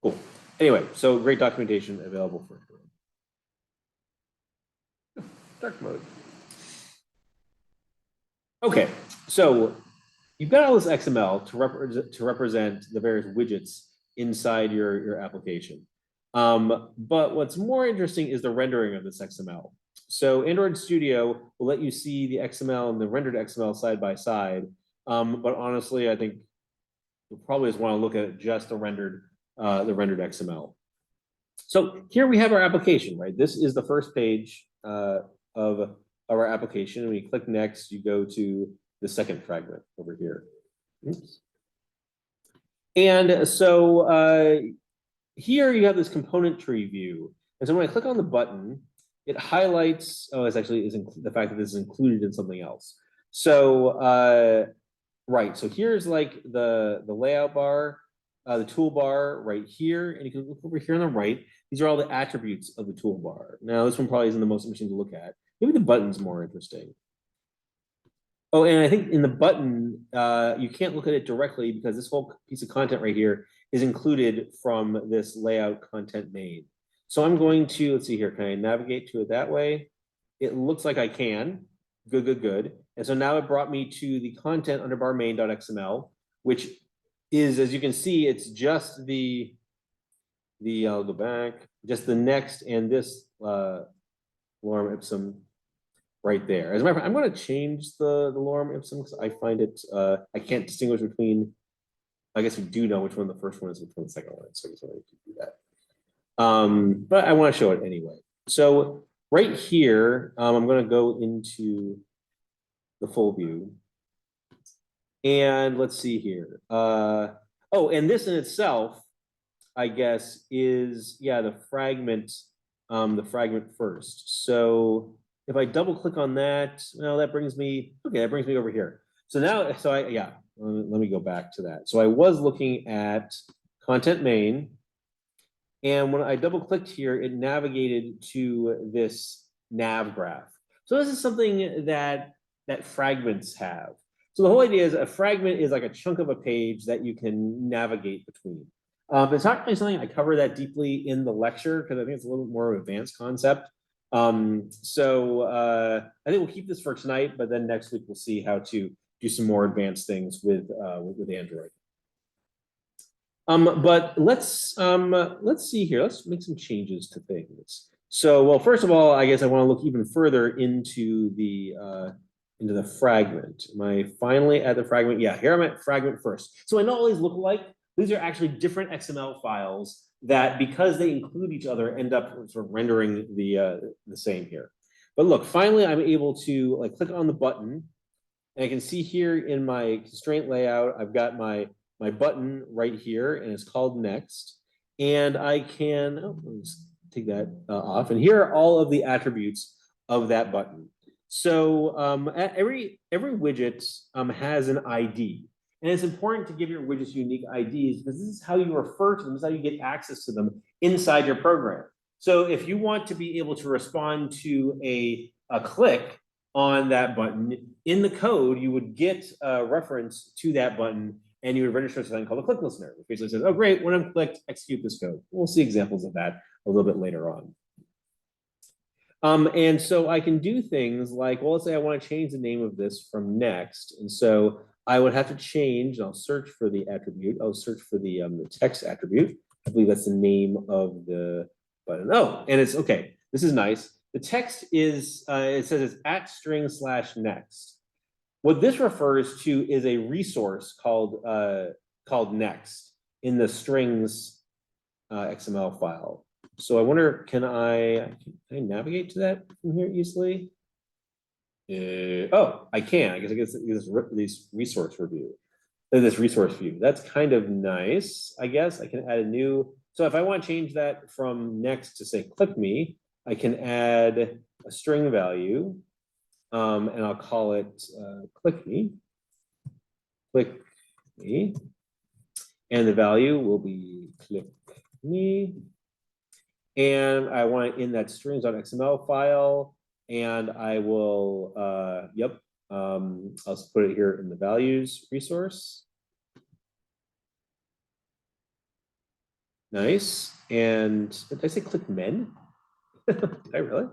Cool. Anyway, so great documentation available for everyone. Dark mode. Okay, so you've got all this XML to represent the various widgets inside your application. But what's more interesting is the rendering of this XML. So Android Studio will let you see the XML and the rendered XML side by side. But honestly, I think you'll probably just want to look at just the rendered XML. So here we have our application, right? This is the first page of our application. When you click next, you go to the second fragment over here. Oops. And so here you have this component tree view. And so when I click on the button, it highlights, oh, it's actually the fact that this is included in something else. So, right, so here's like the layout bar, the toolbar right here, and you can look over here on the right. These are all the attributes of the toolbar. Now, this one probably isn't the most interesting to look at. Maybe the button's more interesting. Oh, and I think in the button, you can't look at it directly because this whole piece of content right here is included from this layout content main. So I'm going to, let's see here, can I navigate to it that way? It looks like I can. Good, good, good. And so now it brought me to the content underbar main.xml, which is, as you can see, it's just I'll go back, just the next and this lorem ipsum right there. As a matter of fact, I'm going to change the lorem ipsum because I find it, I can't distinguish between, I guess we do know which one the first one is, which one the second one is, so I just want to do that. But I want to show it anyway. So right here, I'm going to go into the full view. And let's see here. Oh, and this in itself, I guess, is, yeah, the fragment first. So if I double click on that, well, that brings me, okay, that brings me over here. So now, yeah, let me go back to that. So I was looking at content main, and when I double clicked here, it navigated to this nav graph. So this is something that fragments have. So the whole idea is a fragment is like a chunk of a page that you can navigate between. It's not really something I cover that deeply in the lecture because I think it's a little bit more of an advanced concept. So I think we'll keep this for tonight, but then next week we'll see how to do some more advanced things with Android. But let's see here. Let's make some changes to things. So, well, first of all, I guess I want to look even further into the fragment. Am I finally at the fragment? Yeah, here I'm at fragment first. So I know all these look alike. These are actually different XML files that, because they include each other, end up sort of rendering the same here. But look, finally, I'm able to like click on the button, and I can see here in my constraint layout, I've got my button right here, and it's called Next. And I can, oh, let's take that off. And here are all of the attributes of that button. So every widget has an ID. And it's important to give your widgets unique IDs because this is how you refer to them, this is how you get access to them inside your program. So if you want to be able to respond to a click on that button, in the code, you would get a reference to that button and you would register something called a click listener, which basically says, oh, great, when I'm clicked, execute this code. We'll see examples of that a little bit later on. And so I can do things like, well, let's say I want to change the name of this from Next. And so I would have to change, and I'll search for the attribute. I'll search for the text attribute. I believe that's the name of the button. Oh, and it's, okay, this is nice. The text is, it says it's @string/next. What this refers to is a resource called next in the strings XML file. So I wonder, can I navigate to that from here easily? Oh, I can. I guess this resource review, this resource view. That's kind of nice. I guess I can add a new. So if I want to change that from next to say click me, I can add a string value, and I'll call it click me. Click me. And the value will be click me. And I want it in that strings.xml file. And I will, I'll put it here in the values resource. Nice. And did I say click men? Did I really?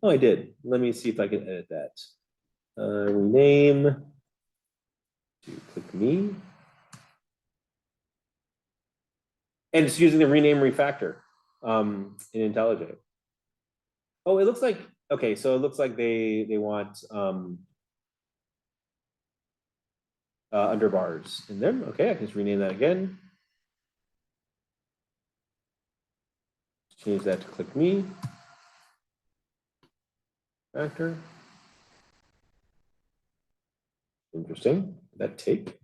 Oh, I did. Let me see if I can edit that. Rename to click me. And it's using the rename refactor in IntelliJ. Oh, it looks like, okay, so it looks like they want underbars in them. Okay, I can just rename that again. Change that to click me. Factor. Interesting. That take.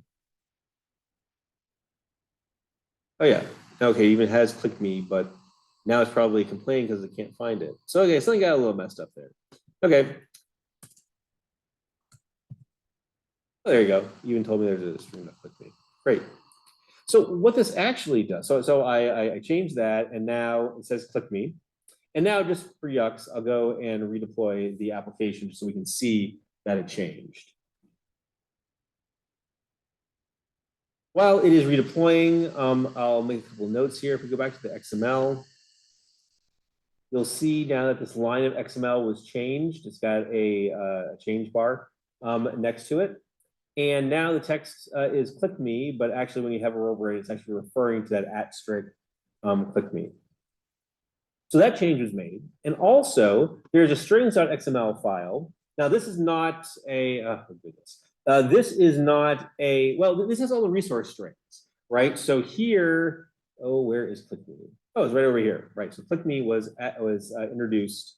Oh yeah. Okay, even has click me, but now it's probably complaining because it can't find it. So okay, something got a little messed up there. Okay. Oh, there you go. You even told me there's a string that click me. Great. So what this actually does, so I changed that and now it says click me. And now just for yucks, I'll go and redeploy the application so we can see that it changed. While it is redeploying, I'll make a couple of notes here. If we go back to the XML, you'll see now that this line of XML was changed. It's got a change bar next to it. And now the text is click me, but actually when you hover over it, it's actually referring to that * click me. So that change was made. And also there's a strings.xml file. Now this is not a, oh goodness. This is not a, well, this has all the resource strings, right? So here, oh, where is click me? Oh, it's right over here, right? So click me was introduced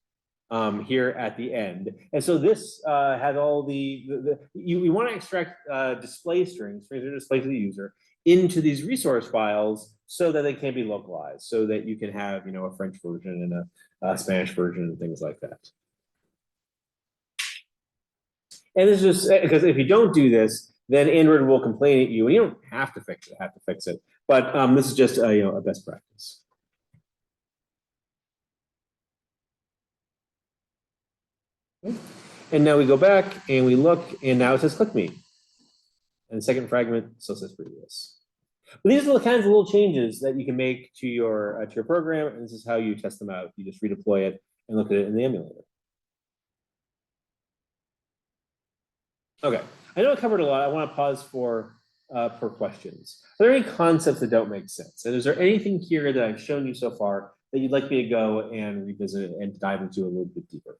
here at the end. And so this has all you want to extract display strings that display to the user into these resource files so that they can be localized, so that you can have, you know, a French version and a Spanish version and things like that. And this is just because if you don't do this, then Android will complain at you, and you don't have to fix it. But this is just a best practice. And now we go back and we look, and now it says click me. And the second fragment still says previous. But these are the kinds of little changes that you can make to your program, and this is how you test them out. You just redeploy it and look at it in the emulator. Okay, I know I covered a lot. I want to pause for questions. Are there any concepts that don't make sense? And is there anything here that I've shown you so far that you'd like me to go and revisit and dive into a little bit deeper?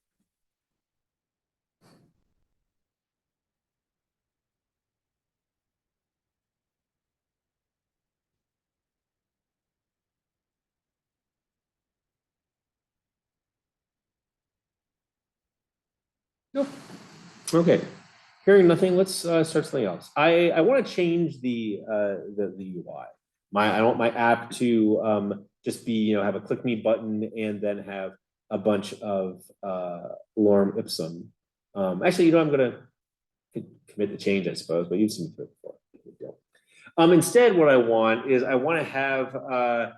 Nope. Okay. Hearing nothing, let's start something else. I want to change the UI. I want my app to just be, have a click me button and then have a bunch of lorem ipsum. Actually, I'm gonna commit the change, I suppose, but you've seen it before. Instead, what I want is I want to have a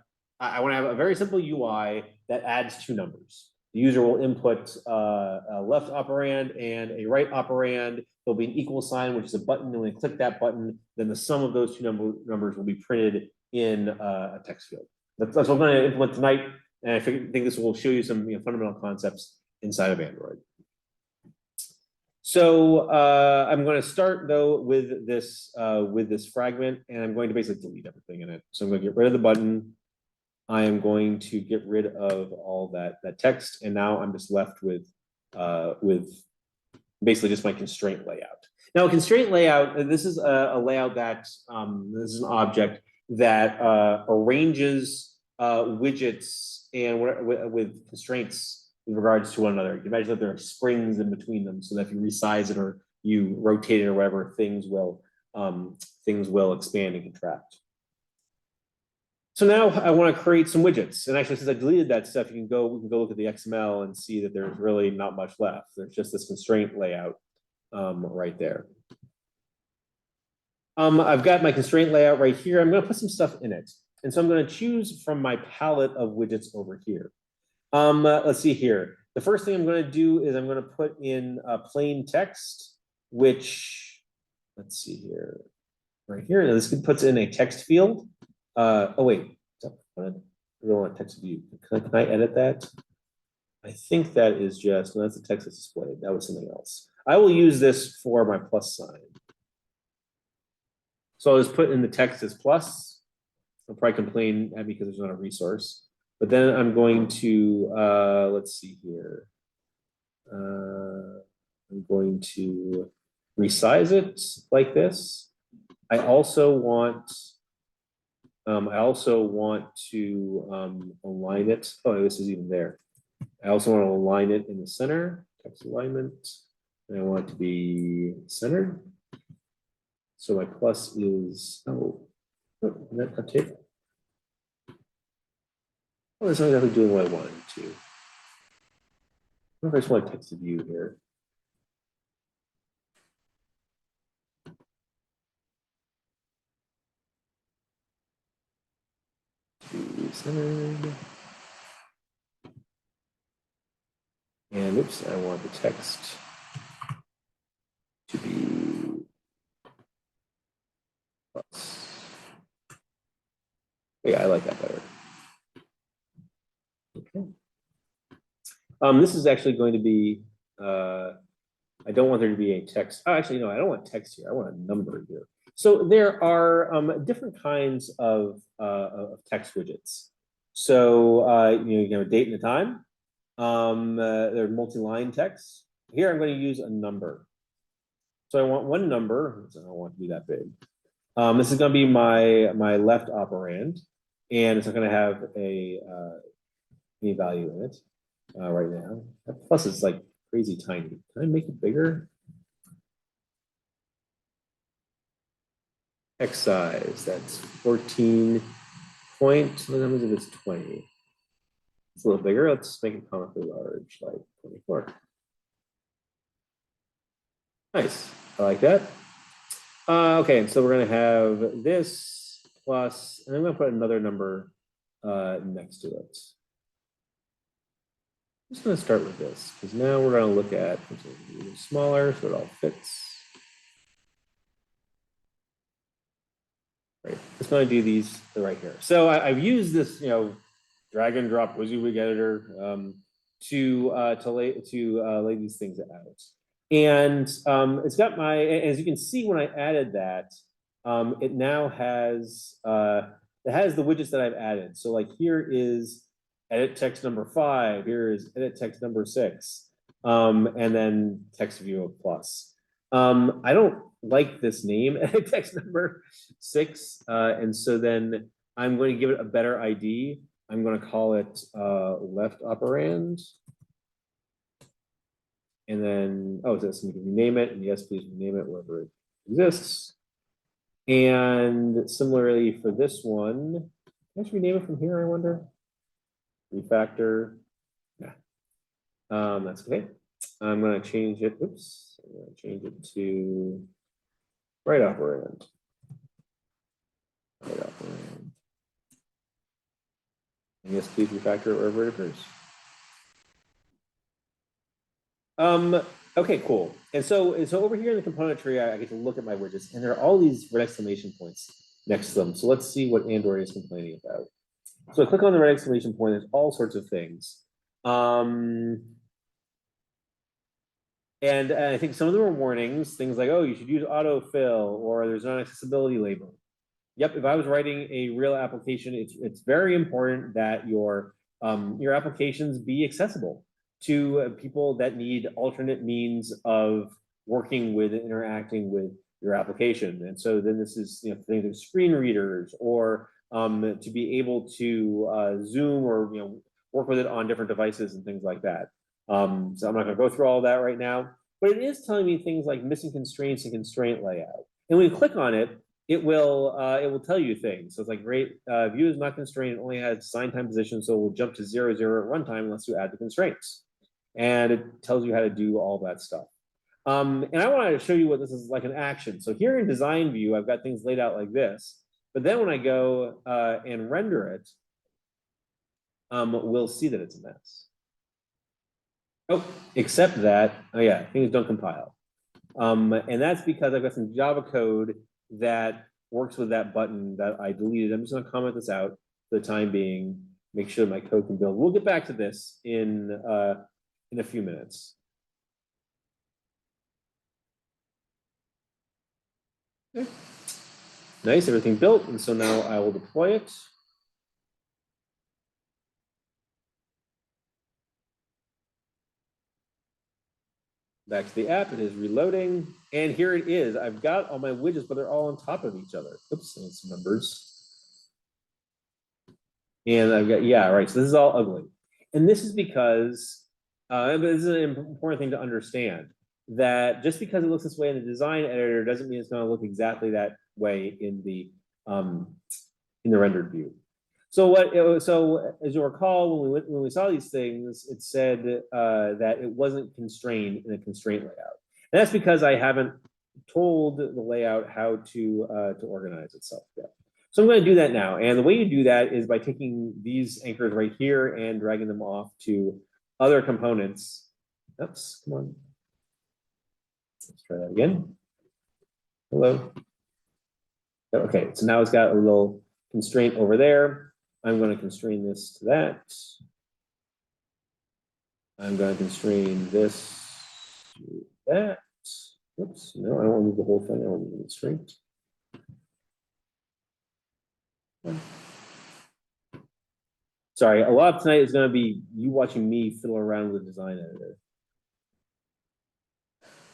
very simple UI that adds 2 numbers. The user will input a left operand and a right operand. There'll be an equal sign, which is a button. And when they click that button, then the sum of those 2 numbers will be printed in a text field. That's what I'm going to implement tonight. And I think this will show you some fundamental concepts inside of Android. So I'm going to start though with this fragment, and I'm going to basically delete everything in it. So I'm going to get rid of the button. I am going to get rid of all that text, and now I'm just left with basically just my constraint layout. Now, a constraint layout, this is a layout that this is an object that arranges widgets and with constraints with regards to one another. You can imagine that there are springs in between them, so that if you resize it or you rotate it or whatever, things will expand and contract. So now I want to create some widgets. And actually, since I deleted that stuff, we can go look at the XML and see that there's really not much left. There's just this constraint layout right there. I've got my constraint layout right here. I'm going to put some stuff in it. And so I'm going to choose from my palette of widgets over here. Let's see here. The first thing I'm going to do is I'm going to put in plain text, which, let's see here, right here. Now this puts in a text field. Oh, wait. I don't want text view. Can I edit that? I think that is just, no, that's the text that's displayed. That was something else. I will use this for my plus sign. So I'll just put in the text as plus. I'll probably complain because there's not a resource. But then I'm going to, let's see here. I'm going to resize it like this. I also want to align it. Oh, this is even there. I also want to align it in the center, text alignment. And I want it to be centered. So my plus is, that update. Oh, it's not exactly doing what I wanted to. I wonder if I just want to text a view here. Centered. And oops, I want the text to be plus. Yeah, I like that better. Okay. This is actually going to be, I don't want there to be a text. Oh, actually, no, I don't want text here. I want a number here. So there are different kinds of text widgets. So you have a date and a time. There are multi-line text. Here I'm going to use a number. So I want one number. I don't want to be that big. This is going to be my left operand, and it's not going to have any value in it right now. Plus, it's like crazy tiny. Can I make it bigger? X size, that's 14 point. What happens if it's 20? It's a little bigger. Let's make it comically large, like 24. Nice. I like that. Okay, so we're going to have this plus, and I'm going to put another number next to it. I'm just going to start with this because now we're going to look at something smaller so it all fits. Right, just going to do these right here. So I've used this, drag and drop WYSIWYG editor to lay these things out. And it's got as you can see when I added that, it now has, it has the widgets that I've added. So like here is edit text number 5, here is edit text number 6, and then text view of plus. I don't like this name, edit text number 6, and so then I'm going to give it a better ID. I'm going to call it left operand. And then, oh, this, we can rename it, and yes, please rename it wherever it exists. And similarly for this one, can I just rename it from here, I wonder? Refactor, yeah. That's okay. I'm gonna change it, oops, I'm gonna change it to right operand. Right operand. And yes, please refactor wherever it appears. Okay, cool. And so over here in the component tree, I get to look at my widgets, and there are all these red exclamation points next to them. So let's see what Android is complaining about. So I click on the red exclamation point, there's all sorts of things. And I think some of them are warnings, things like, oh, you should use autofill, or there's not an accessibility label. Yep, if I was writing a real application, it's very important that your applications be accessible to people that need alternate means of working with and interacting with your application. And so then this is things like screen readers, or to be able to Zoom or work with it on different devices and things like that. So I'm not going to go through all that right now, but it is telling me things like missing constraints and constraint layout. And when you click on it, it will tell you things. So it's like, great, view is not constrained, it only has sign time position, so we'll jump to 0, 0 at runtime unless you add the constraints. And it tells you how to do all that stuff. And I want to show you what this is like in action. So here in design view, I've got things laid out like this. But then when I go and render it, we'll see that it's a mess. Oh, except that, oh yeah, things don't compile. And that's because I've got some Java code that works with that button that I deleted. I'm just gonna comment this out for the time being, make sure my code can build. We'll get back to this in a few minutes. Okay. Nice, everything built, and so now I will deploy it. Back to the app, it is reloading, and here it is. I've got all my widgets, but they're all on top of each other. Oops, and some numbers. And I've got, yeah, right, so this is all ugly. And this is because, this is an important thing to understand, that just because it looks this way in the design editor doesn't mean it's gonna look exactly that way in the rendered view. So so as you'll recall, when we saw these things, it said that it wasn't constrained in a constraint layout. And that's because I haven't told the layout how to organize itself yet. So I'm going to do that now. And the way you do that is by taking these anchors right here and dragging them off to other components. Oops, come on. Let's try that again. Hello. Okay, so now it's got a little constraint over there. I'm going to constrain this to that. I'm going to constrain this to that. Oops, no, I don't want to move the whole thing. I want to move it straight. Sorry, a lot of tonight is going to be you watching me fiddle around with the design editor.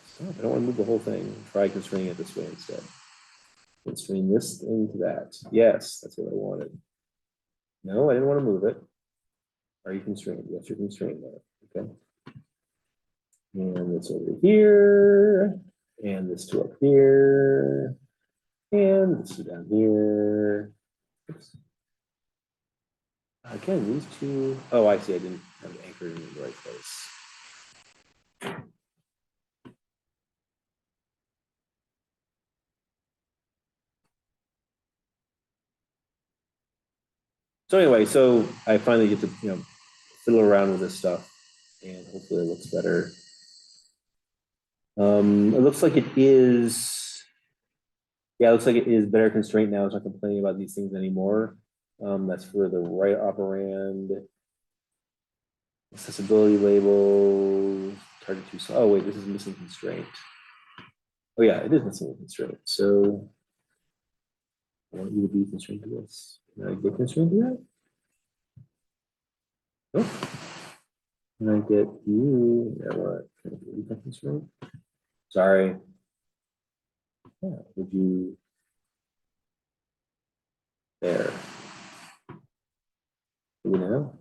Stop, I don't want to move the whole thing. Try constraining it this way instead. Constrain this thing to that. Yes, that's what I wanted. No, I didn't want to move it. Are you constrained? Yes, you're constrained there. Okay. And it's over here. And this two up here. And this two down here. Oops. Again, these two. Oh, I see. I didn't have it anchored in the right place. So anyway, so I finally get to fiddle around with this stuff, and hopefully it looks better. It looks like it is. Yeah, it looks like it is better constraint now. It's not complaining about these things anymore. That's for the right operand. Accessibility label, target to, oh wait, this is missing constraint. Oh yeah, it is missing a constraint. So I want you to be constrained to this. Can I get constrained to that? Nope. Can I get you? Yeah, what? Can I get you constraint? Sorry. Yeah, would you? There. Do we know?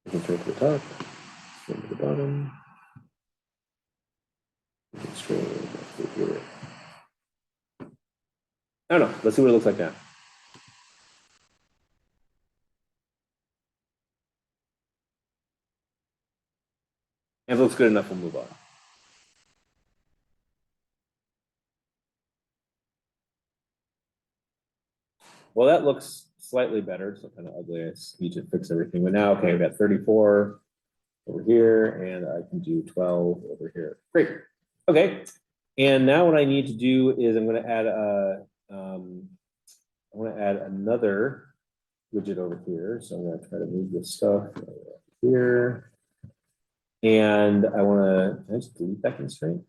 Constraint to the top, constraint to the bottom. Constraint here. I don't know. Let's see what it looks like now. If it looks good enough, we'll move on. Well, that looks slightly better. It's kind of ugly. I need to fix everything. But now, okay, I've got 34 over here, and I can do 12 over here. Great. Okay. And now what I need to do is I'm going to add I want to add another widget over here. So I'm going to try to move this stuff here. And I want to, can I just delete that constraint?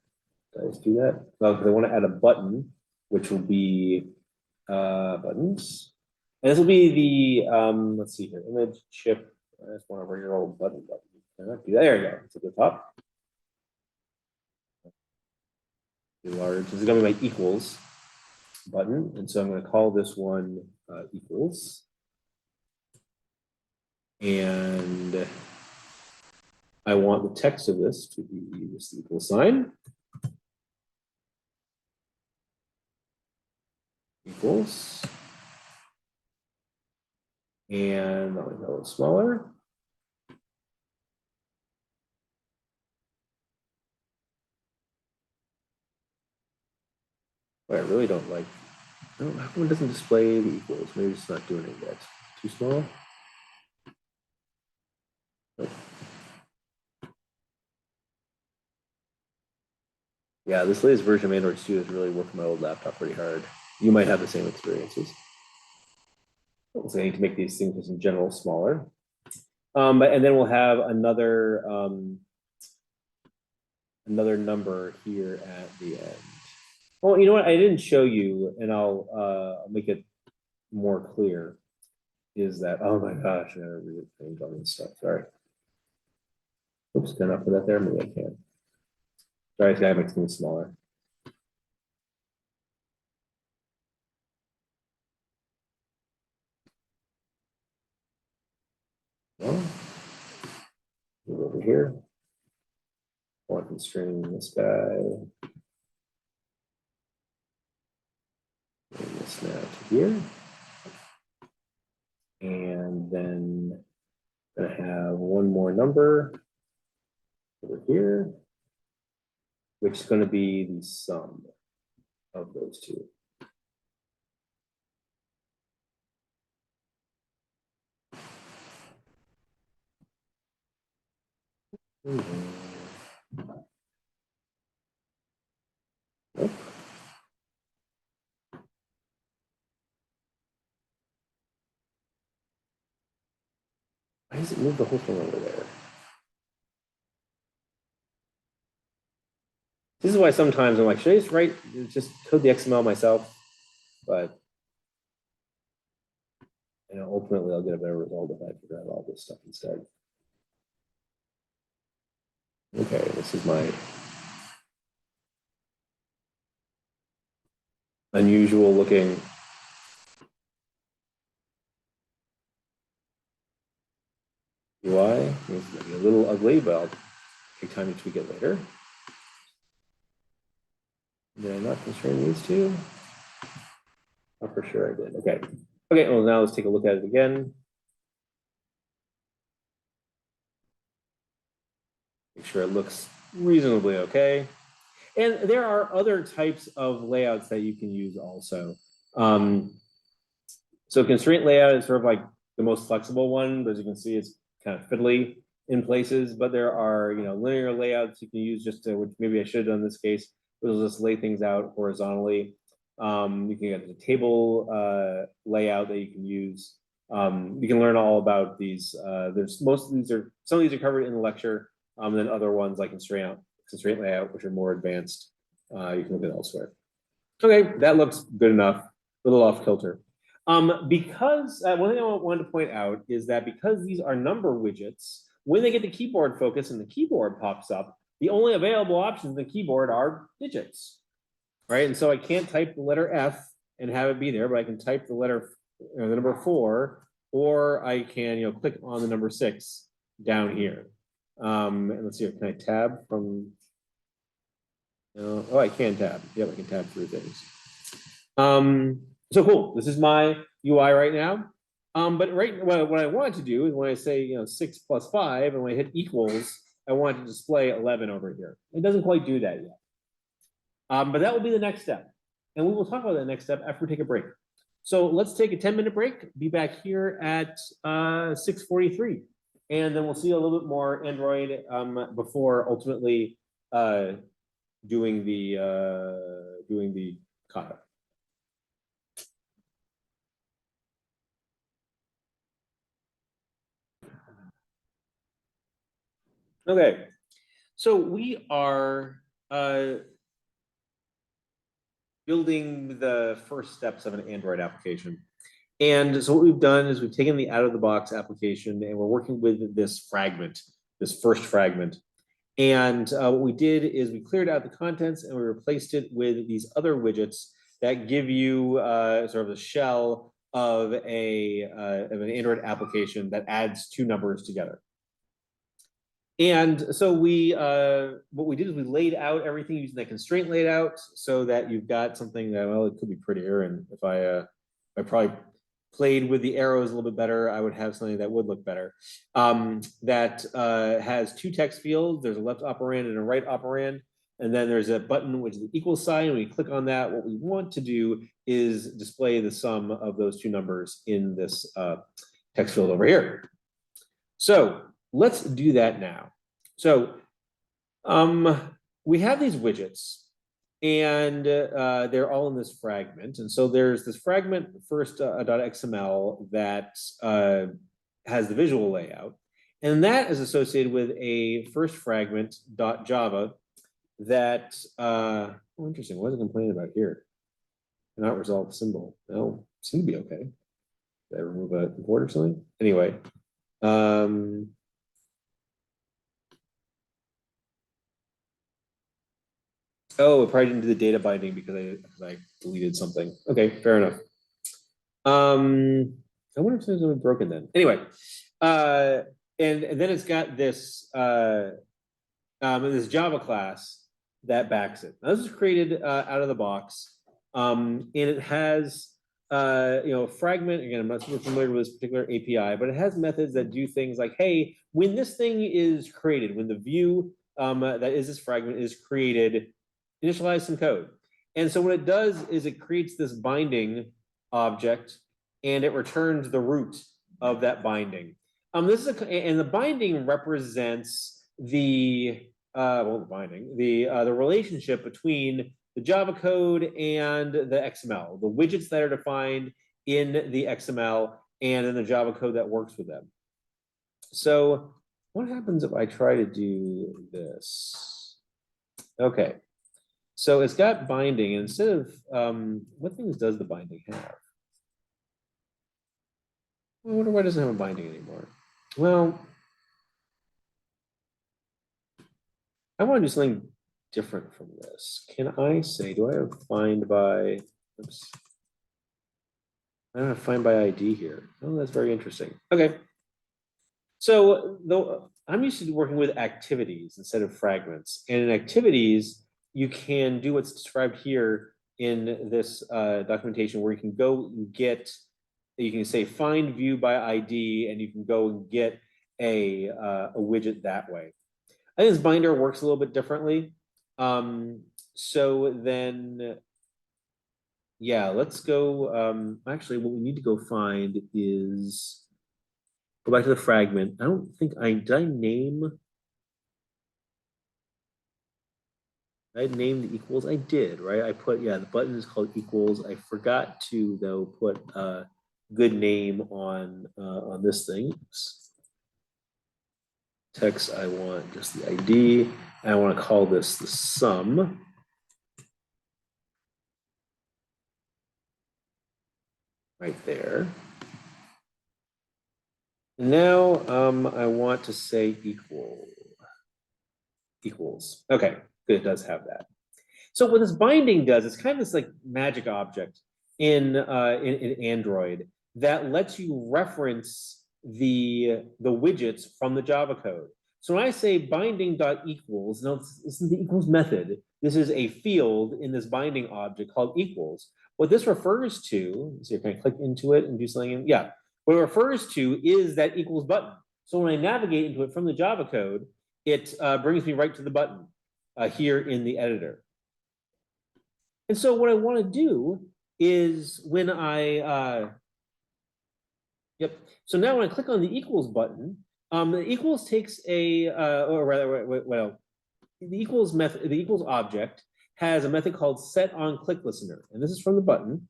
Did I just do that? Well, because I want to add a button, which will be buttons. And this will be the, let's see here, image chip. I just want to bring your old button. There you go. It's at the top. Large. This is going to be my equals button. And so I'm going to call this one equals. And I want the text of this to be this equal sign. Equals. And I'll make it a little smaller. What I really don't like, how come it doesn't display the equals? Maybe it's not doing it yet. Too small? Nope. Yeah, this latest version of Android Studio is really working my old laptop pretty hard. You might have the same experiences. So I need to make these things just in general smaller. And then we'll have another number here at the end. Well, you know what? I didn't show you, and I'll make it more clear. Is that, oh my gosh, I gotta read all this stuff. Sorry. Oops, can I put that there? Maybe I can. Sorry, I gotta make things smaller. Well, move over here. I want constrain this guy. Bring this now to here. And then I'm gonna have one more number over here, which is going to be the sum of those two. Nope. Why does it move the whole thing over there? This is why sometimes I'm like, should I just code the XML myself? But ultimately I'll get a better result if I figure out all this stuff instead. Okay, this is my unusual looking UI. It's maybe a little ugly, but I'll take time to tweak it later. Did I not constrain these two? Oh, for sure I did. Okay. Okay, well now let's take a look at it again. Make sure it looks reasonably okay. And there are other types of layouts that you can use also. So constraint layout is sort of like the most flexible one, but as you can see, it's kind of fiddly in places, but there are, linear layouts you can use just to, which maybe I should have done in this case, it'll just lay things out horizontally. You can get the table layout that you can use. You can learn all about these. Some of these are covered in the lecture, and then other ones like constraint layout, which are more advanced. You can look at elsewhere. Okay, that looks good enough. A little off kilter. Because one thing I wanted to point out is that because these are number widgets, when they get the keyboard focus and the keyboard pops up, the only available options in the keyboard are digits, right? And so I can't type the letter F and have it be there, but I can type the letter, the number 4, or I can, click on the number 6 down here. And let's see, can I tab from? Oh, I can tab. Yep, I can tab through things. So cool. This is my UI right now. But what I want to do is when I say 6 plus 5, and when I hit equals, I want to display 11 over here. It doesn't quite do that yet. But that will be the next step. And we will talk about that next step after we take a break. So let's take a 10-minute break, be back here at 6:43. And then we'll see a little bit more Android before ultimately doing the kata. Okay, so we are building the first steps of an Android application. And so what we've done is we've taken the out-of-the-box application and we're working with this fragment, this first fragment. And what we did is we cleared out the contents and we replaced it with these other widgets that give you sort of the shell of an Android application that adds 2 numbers together. And so what we did is we laid out everything using that constraint laid out so that you've got something that, well, it could be prettier. And if I probably played with the arrows a little bit better, I would have something that would look better. That has 2 text fields. There's a left operand and a right operand. And then there's a button which is the equal sign. When we click on that, what we want to do is display the sum of those two numbers in this text field over here. So let's do that now. So we have these widgets, and they're all in this fragment. And so there's this fragment first .xml that has the visual layout, and that is associated with a first fragment .java that oh, interesting. What was I complaining about here? Not resolve symbol. No, seem to be okay. Did I remove a import or something? Anyway. Oh, it probably didn't do the data binding because I deleted something. Okay, fair enough. I wonder if there's something broken then. Anyway, and then it's got this this Java class that backs it. Now, this is created out of the box, and it has a fragment. Again, I'm not super familiar with this particular API, but it has methods that do things like, hey, when this thing is created, when the view that is this fragment is created, initialize some code. And so what it does is it creates this binding object, and it returns the root of that binding. This is and the binding represents the the relationship between the Java code and the XML, the widgets that are defined in the XML and in the Java code that works with them. So what happens if I try to do this? Okay, so it's got binding, and instead of what things does the binding have? I wonder why it doesn't have a binding anymore. Well, I want to do something different from this. Can I say, do I have find by, oops. I don't have find by ID here. Oh, that's very interesting. Okay. So though I'm used to working with activities instead of fragments. And in activities, you can do what's described here in this documentation, where you can go and get, you can say find view by ID, and you can go and get a widget that way. I think this binder works a little bit differently. So then, yeah, let's go. Actually, what we need to go find is, go back to the fragment. I don't think did I name the equals? I did, right? I put, yeah, the button is called equals. I forgot to, though, put a good name on this thing. Oops. Text, I want just the ID, and I want to call this the sum. Right there. Now I want to say equals. Okay, good, it does have that. So what this binding does, it's kind of this like magic object in Android that lets you reference the widgets from the Java code. So when I say binding.equals, no, this isn't the equals method. This is a field in this binding object called equals. What this refers to, so you can click into it and do something. Yeah, what it refers to is that equals button. So when I navigate into it from the Java code, it brings me right to the button here in the editor. And so what I want to do is when so now when I click on the equals button, the equals takes a, or rather, well, the equals method, the equals object has a method called set on click listener. And this is from the button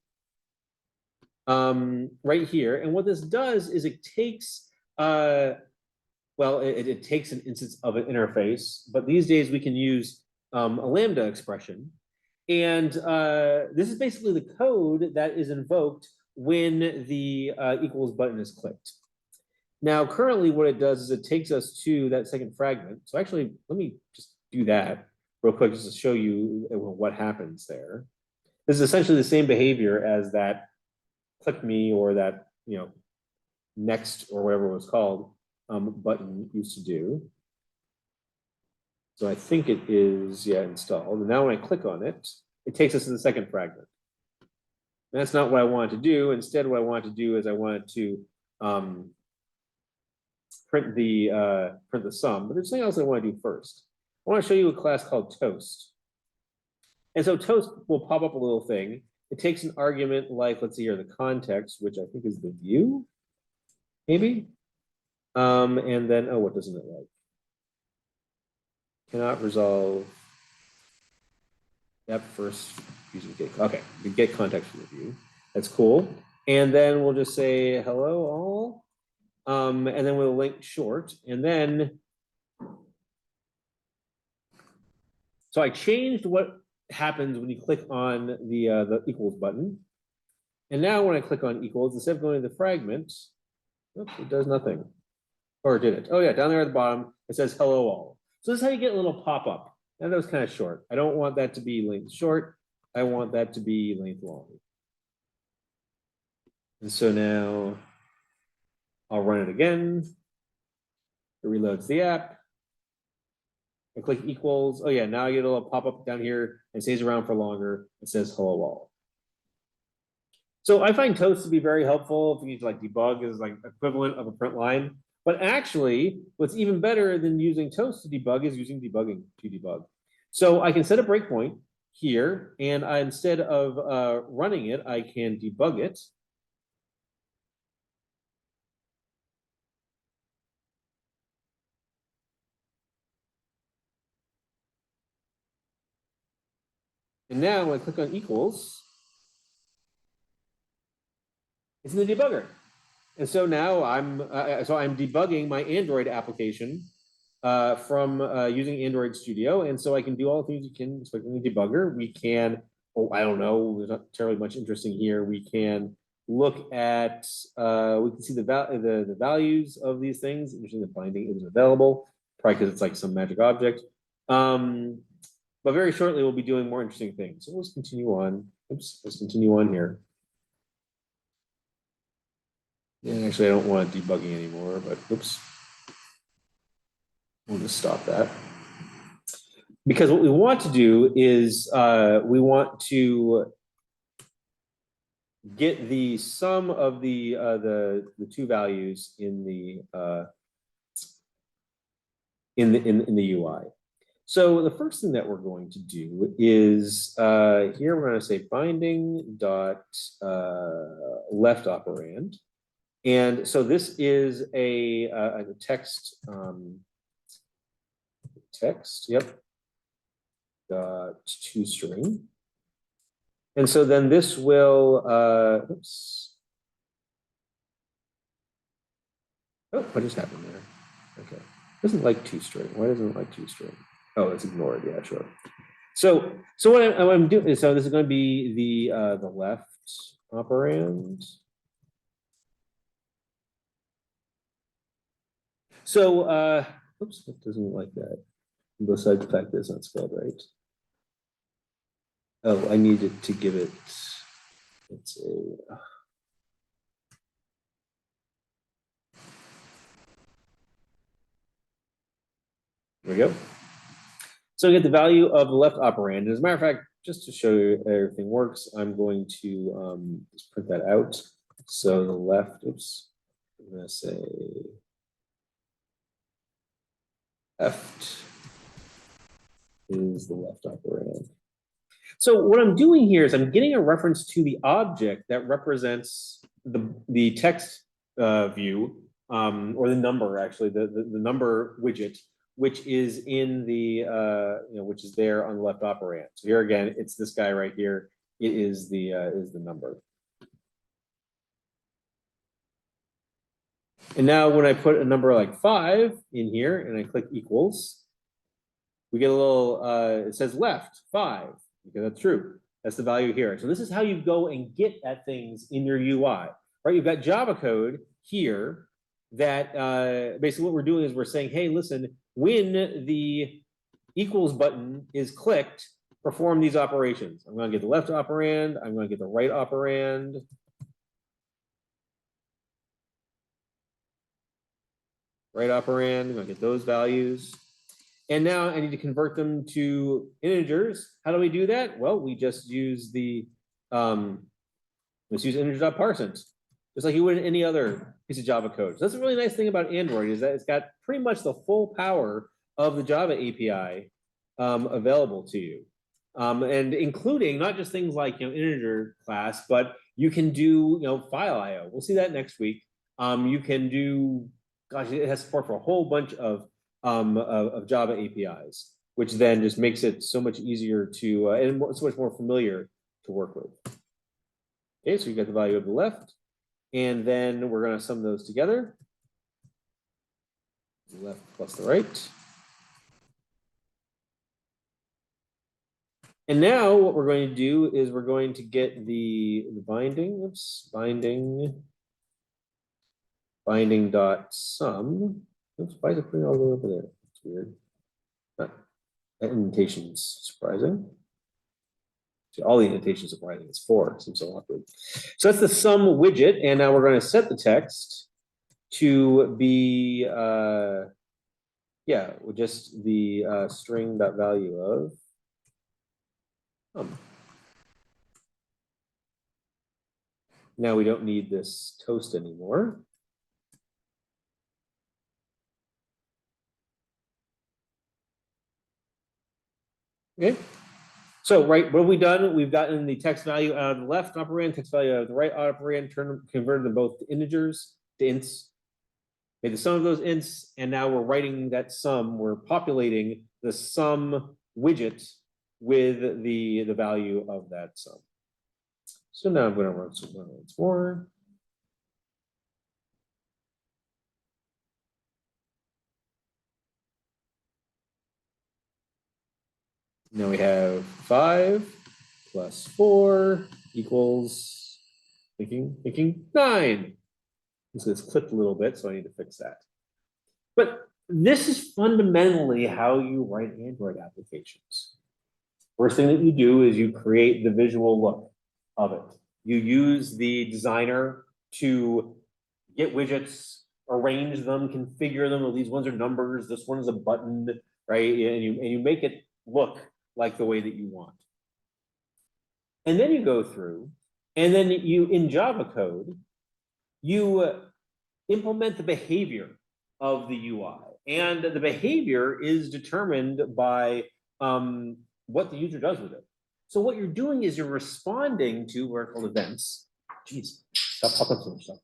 right here. And what this does is it takes, well, it takes an instance of an interface, but these days we can use a Lambda expression. And this is basically the code that is invoked when the equals button is clicked. Now, currently what it does is it takes us to that second fragment. So actually, let me just do that real quick just to show you what happens there. This is essentially the same behavior as that click me or that, next or whatever it was called button used to do. So I think it is, yeah, installed. And now when I click on it, it takes us to the second fragment. And that's not what I wanted to do. Instead, what I wanted to do is I wanted to print the sum, but there's something else I want to do first. I want to show you a class called Toast. And so toast will pop up a little thing. It takes an argument like, let's see here, the context, which I think is the view, maybe. And then, oh, what doesn't it like? Cannot resolve. Yep, first using get. Okay, we get context from the view. That's cool. And then we'll just say hello all. And then we'll link short. And then, so I changed what happens when you click on the equals button. And now when I click on equals, instead of going to the fragment, oops, it does nothing. Or did it? Oh yeah, down there at the bottom, it says hello all. So this is how you get a little pop-up. And that was kind of short. I don't want that to be length short. I want that to be length long. And so now I'll run it again. It reloads the app. I click equals. Oh yeah, now I get a little pop-up down here and stays around for longer. It says hello all. So I find Toast to be very helpful if you need to like debug as like equivalent of a print line. But actually, what's even better than using Toast to debug is using debugging to debug. So I can set a breakpoint here, and instead of running it, I can debug it. And now when I click on equals, it's in the debugger. And so now I'm debugging my Android application from using Android Studio. And so I can do all the things you can expect in the debugger. We can, oh, I don't know, there's not terribly much interesting here. We can look at, we can see the values of these things. Interesting, the binding isn't available, probably because it's like some magic object. But very shortly, we'll be doing more interesting things. So let's continue on. Oops, let's continue on here. Yeah, actually, I don't want debugging anymore, but oops. We'll just stop that. Because what we want to do is we want to get the sum of the two values in the UI. So the first thing that we're going to do is here we're going to say binding dot left operand. And so this is a text, yep, toString. And so then this will, oops. Oh, what just happened there? Okay, doesn't like toString. Why doesn't it like toString? Oh, it's ignored, yeah, sure. So what I'm doing, so this is going to be the left operand. So, oops, it doesn't like that. Besides the fact that it's not spelled right. Oh, I needed to give it, let's say, there we go. So I get the value of the left operand. And as a matter of fact, just to show you everything works, I'm going to just print that out. So the left, oops, I'm going to say left is the left operand. So what I'm doing here is I'm getting a reference to the object that represents the text view, or the number, actually, the number widget, which is in the which is there on the left operand. So here again, it's this guy right here. It is the number. And now when I put a number like 5 in here and I click equals, we get a little, it says left 5, because that's true. That's the value here. So this is how you go and get at things in your UI, right? You've got Java code here that basically what we're doing is we're saying, hey, listen, when the equals button is clicked, perform these operations. I'm going to get the left operand. I'm going to get the right operand. Right operand, I'm going to get those values. And now I need to convert them to integers. How do we do that? Well, we just use the, let's use integer.parsent, just like you would in any other piece of Java code. So that's a really nice thing about Android, is that it's got pretty much the full power of the Java API available to you. And including not just things like, integer class, but you can do, file IO. We'll see that next week. You can do, gosh, it has support for a whole bunch of Java APIs, which then just makes it so much easier to, and so much more familiar to work with. Okay, so you got the value of the left, and then we're going to sum those together. The left plus the right. And now what we're going to do is we're going to get the binding, binding dot sum. Oops, why is it putting all the way over there? It's weird. That indentation's surprising. See, all the indentations surprising. It's 4. Seems so awkward. So that's the sum widget, and now we're going to set the text to be with just the string dot value of Now we don't need this toast anymore. Okay. So, right, what have we done? We've gotten the text value out of the left operand, text value out of the right operand, converted them both to integers, to ints, made the sum of those ints, and now we're writing that sum. We're populating the sum widget with the value of that sum. So now I'm going to run some once more. Now we have 5 plus 4 equals thinking 9. So it's clipped a little bit, so I need to fix that. But this is fundamentally how you write Android applications. First thing that you do is you create the visual look of it. You use the designer to get widgets, arrange them, configure them. Well, these ones are numbers, this one is a button, right? And you make it look like the way that you want. And then you go through, and then you, in Java code, you implement the behavior of the UI. And the behavior is determined by what the user does with it. So what you're doing is you're responding to what are called events. Jeez, stop talking so much stuff.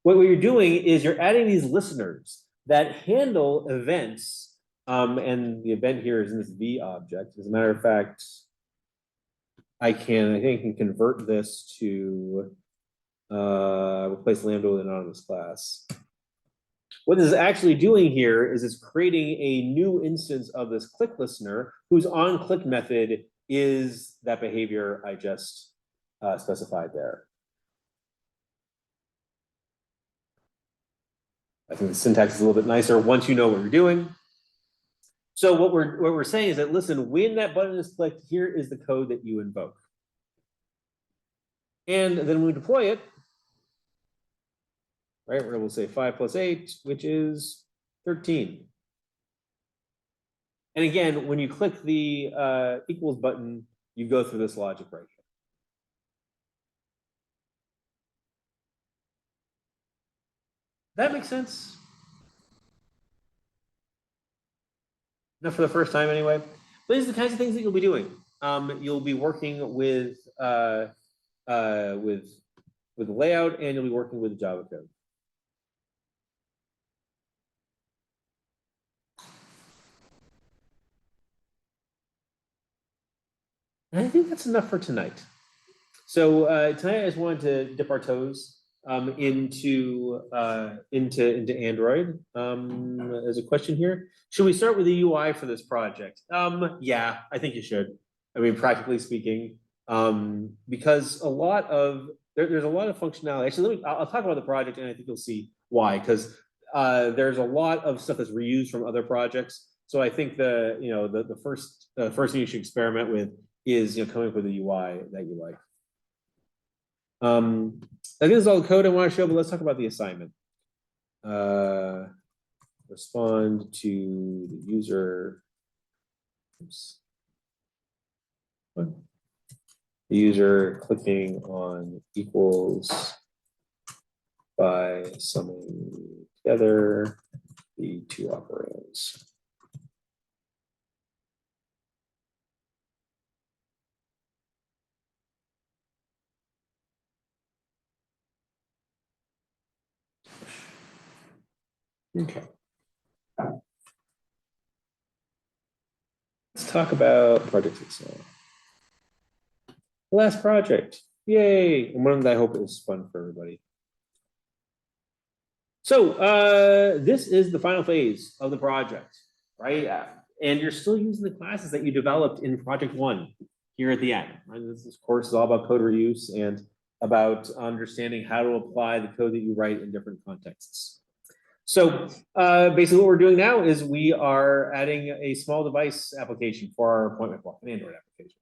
What you're doing is you're adding these listeners that handle events. And the event here is in this V object. As a matter of fact, I think I can convert this to replace Lambda with an anonymous class. What this is actually doing here is it's creating a new instance of this click listener whose on-click method is that behavior I just specified there. I think the syntax is a little bit nicer once you know what you're doing. So what we're saying is that, listen, when that button is clicked, here is the code that you invoke. And then when we deploy it, right, we're going to say 5 plus 8, which is 13. And again, when you click the equals button, you go through this logic right here. That makes sense? Not for the first time anyway. But these are the kinds of things that you'll be doing. You'll be working with layout, and you'll be working with Java code. And I think that's enough for tonight. So tonight I just wanted to dip our toes into Android. There's a question here. Should we start with the UI for this project? Yeah, I think you should. I mean, practically speaking, because there's a lot of functionality. Actually, I'll talk about the project, and I think you'll see why. Because there's a lot of stuff that's reused from other projects. So I think the first thing you should experiment with is coming up with a UI that you like. I think this is all the code I want to show, but let's talk about the assignment. Respond to the user. Oops. The user clicking on equals by summing together the two operands. Okay. Let's talk about project itself. Last project, yay! And one that I hope is fun for everybody. So this is the final phase of the project, right? And you're still using the classes that you developed in project one here at the end. Right? This course is all about code reuse and about understanding how to apply the code that you write in different contexts. So basically what we're doing now is we are adding a small device application for our appointment block, an Android application.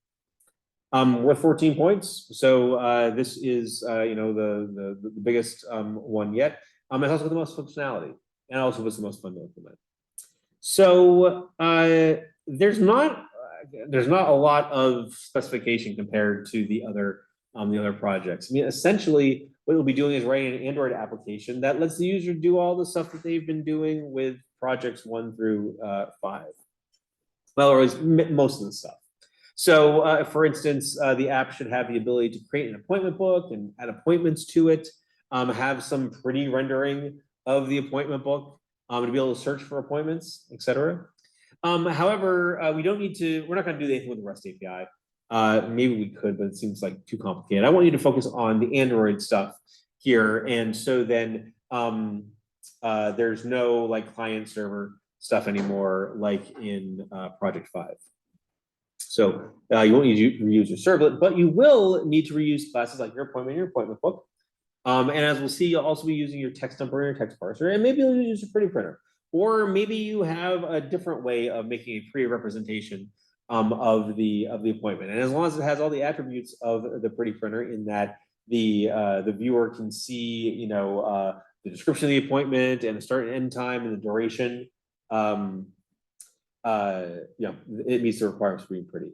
Worth 14 points. So this is the biggest one yet. It's also the most functionality and also was the most fun to implement. So there's not a lot of specification compared to the other projects. I mean, essentially, what you'll be doing is writing an Android application that lets the user do all the stuff that they've been doing with projects 1 through 5. Well, or most of the stuff. So, for instance, the app should have the ability to create an appointment book and add appointments to it, have some pretty rendering of the appointment book, to be able to search for appointments, etc. However, we're not going to do anything with the REST API. Maybe we could, but it seems like too complicated. I want you to focus on the Android stuff here. And so then there's no like client server stuff anymore, like in Project 5. So you won't need to reuse your servlet, but you will need to reuse classes like your appointment book. And as we'll see, you'll also be using your text dumper and your text parser, and maybe you'll use your pretty printer. Or maybe you have a different way of making a pretty representation of the appointment. And as long as it has all the attributes of the pretty printer in that the viewer can see, the description of the appointment and the start and end time and the duration, it meets the requirements for being pretty.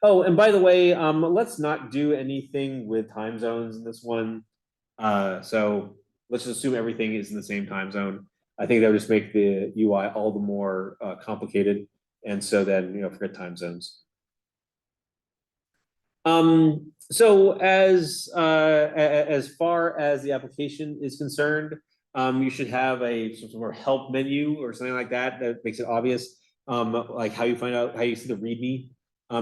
Oh, and by the way, let's not do anything with time zones in this one. So let's just assume everything is in the same time zone. I think that would just make the UI all the more complicated. And so then, forget time zones. So as far as the application is concerned, you should have some sort of help menu or something like that that makes it obvious, like how you find out how you see the README.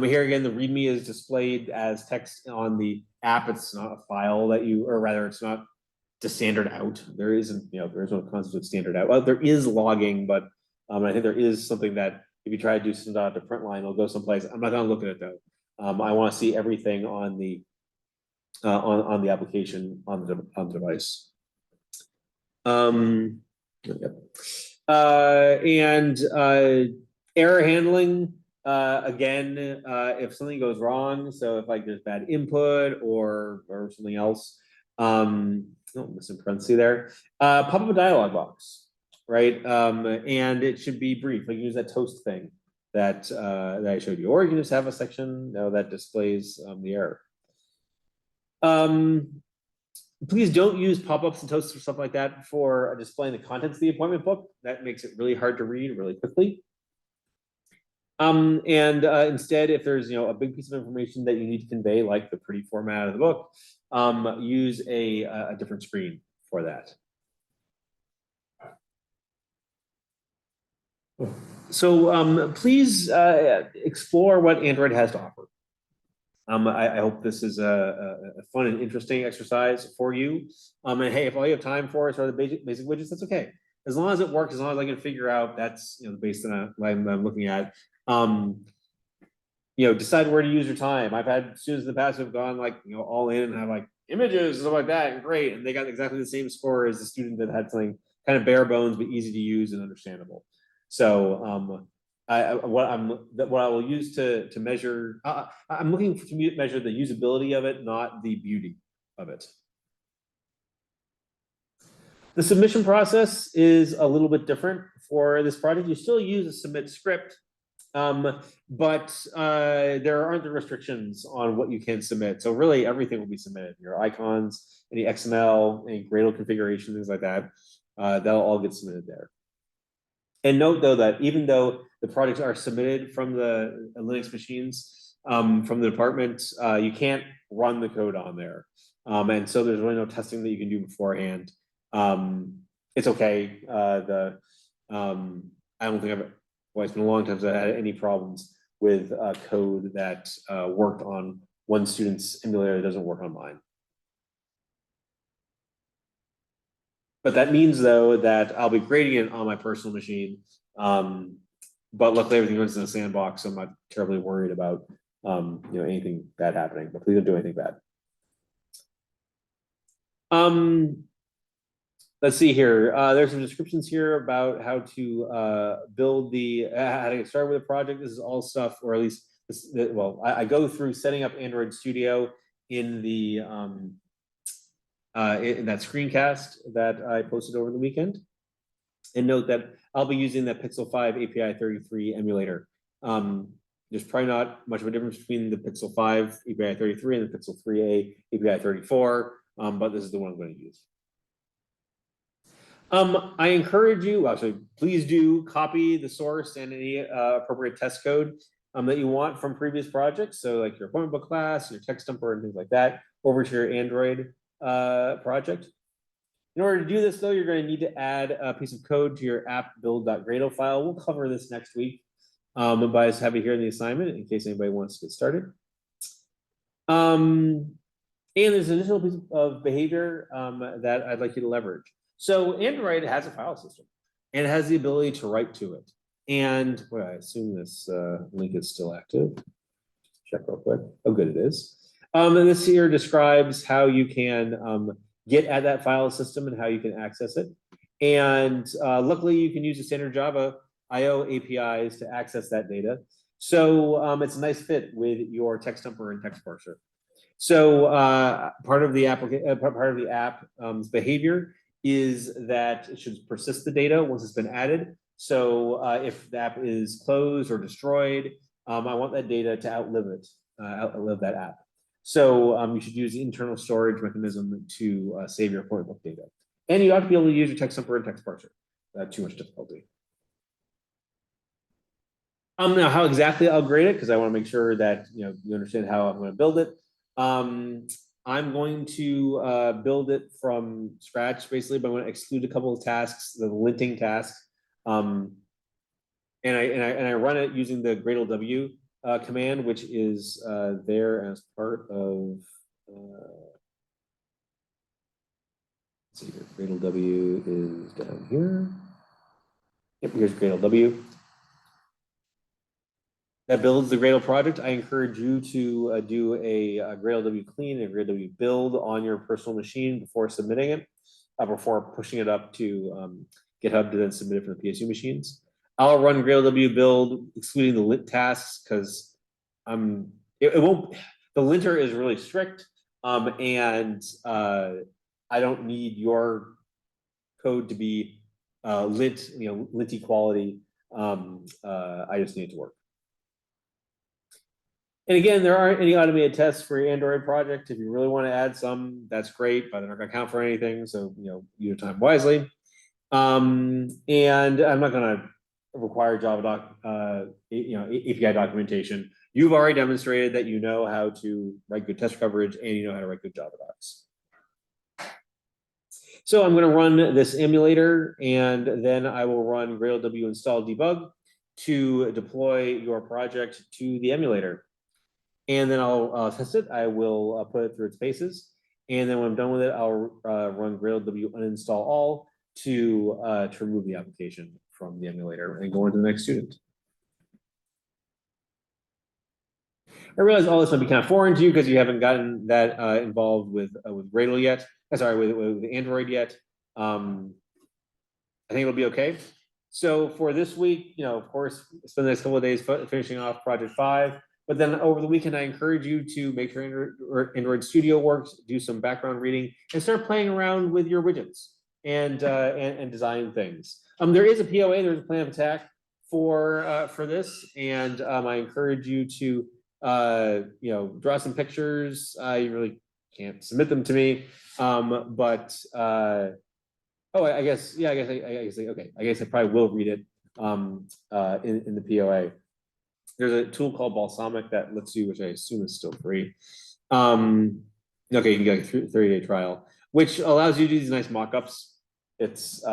Here again, the README is displayed as text on the app. It's not a file that it's not just standard out. There isn't, there is no concept of standard out. Well, there is logging, but I think there is something that if you try to do something out to print line, it'll go someplace. I'm not going to look at it though. I want to see everything on the application on the device. Error handling. Again, if something goes wrong, so if like there's bad input or something else, missing parenthesis there. Pop up a dialog box, right? And it should be brief. Like use that toast thing that I showed you, or you can just have a section that displays the error. Please don't use pop-ups and toasts or stuff like that for displaying the contents of the appointment book. That makes it really hard to read really quickly. Instead, if there's a big piece of information that you need to convey, like the pretty format of the book, use a different screen for that. So please explore what Android has to offer. I hope this is a fun and interesting exercise for you. And hey, if all you have time for is the basic widgets, that's okay. As long as it works, as long as I can figure out that's the base that I'm looking at. Decide where to use your time. I've had students in the past who have gone all in and have like images and stuff like that, and great, and they got exactly the same score as the student that had something kind of bare bones but easy to use and understandable. So what I will use to measure, I'm looking to measure the usability of it, not the beauty of it. The submission process is a little bit different for this project. You still use a submit script, but there aren't the restrictions on what you can submit. So really everything will be submitted. Your icons, any XML, any Gradle configuration, things like that, that'll all get submitted there. And note though that even though the projects are submitted from the Linux machines, from the department, you can't run the code on there. And so there's really no testing that you can do beforehand. it's okay. I don't think well, it's been a long time since I had any problems with code that worked on one student's emulator that doesn't work on mine. But that means though that I'll be grading it on my personal machine. But luckily everything runs in a sandbox, so I'm not terribly worried about anything bad happening. But please don't do anything bad. Let's see here. There's some descriptions here about how to build how to get started with a project. This is all stuff, or at least I go through setting up Android Studio in the in that screencast that I posted over the weekend. And note that I'll be using that Pixel 5 API 33 emulator. There's probably not much of a difference between the Pixel 5 API 33 and the Pixel 3a API 34, but this is the one I'm going to use. I encourage you, actually, please do copy the source and any appropriate test code that you want from previous projects. So like your appointment book class, your text dumper and things like that over to your Android project. In order to do this though, you're going to need to add a piece of code to your app build.gradle file. We'll cover this next week, but I just have it here in the assignment in case anybody wants to get started. And there's an additional piece of behavior that I'd like you to leverage. So Android has a file system and it has the ability to write to it. And well, I assume this link is still active. Check real quick. Oh, good, it is. And this here describes how you can get at that file system and how you can access it. And luckily, you can use the standard Java I/O APIs to access that data. So it's a nice fit with your text dumper and text parser. So part of the app's behavior is that it should persist the data once it's been added. So if the app is closed or destroyed, I want that data to outlive that app. So you should use the internal storage mechanism to save your appointment book data. And you ought to be able to use your text dumper and text parser. Too much difficulty. Now how exactly I'll grade it, because I want to make sure that you understand how I'm going to build it. I'm going to build it from scratch, basically, but I'm going to exclude a couple of tasks, the linting tasks, and I run it using the Gradle W command, which is there as part of. Let's see here, Gradle W is down here. Yep, here's Gradle W. That builds the Gradle project. I encourage you to do a Gradle W clean and Gradle W build on your personal machine before submitting it, before pushing it up to GitHub to then submit it for the PSU machines. I'll run Gradle W build excluding the lint tasks because it won't. The linter is really strict, and I don't need your code to be linty quality. I just need it to work. And again, there aren't any automated tests for your Android project. If you really want to add some, that's great, but they're not going to count for anything. So, use your time wisely. And I'm not going to require Java API documentation. You've already demonstrated that you know how to write good test coverage and you know how to write good Java docs. So I'm going to run this emulator and then I will run Gradle W install debug to deploy your project to the emulator. And then I'll test it. I will put it through its paces. And then when I'm done with it, I'll run Gradle W uninstall all to remove the application from the emulator and go on to the next student. I realize all this might be kind of foreign to you because you haven't gotten that involved with Gradle yet. Sorry, with Android yet. I think it'll be okay. So for this week, of course, spend the next couple of days finishing off Project 5. But then over the weekend, I encourage you to make sure Android Studio works, do some background reading, and start playing around with your widgets and design things. There is a POA, there's a plan of attack for this, and I encourage you to draw some pictures. You really can't submit them to me, but I guess I probably will read it in the POA. There's a tool called Balsamiq that lets you, which I assume is still free. Okay, you can get a 30-day trial, which allows you to do these nice mock-ups it's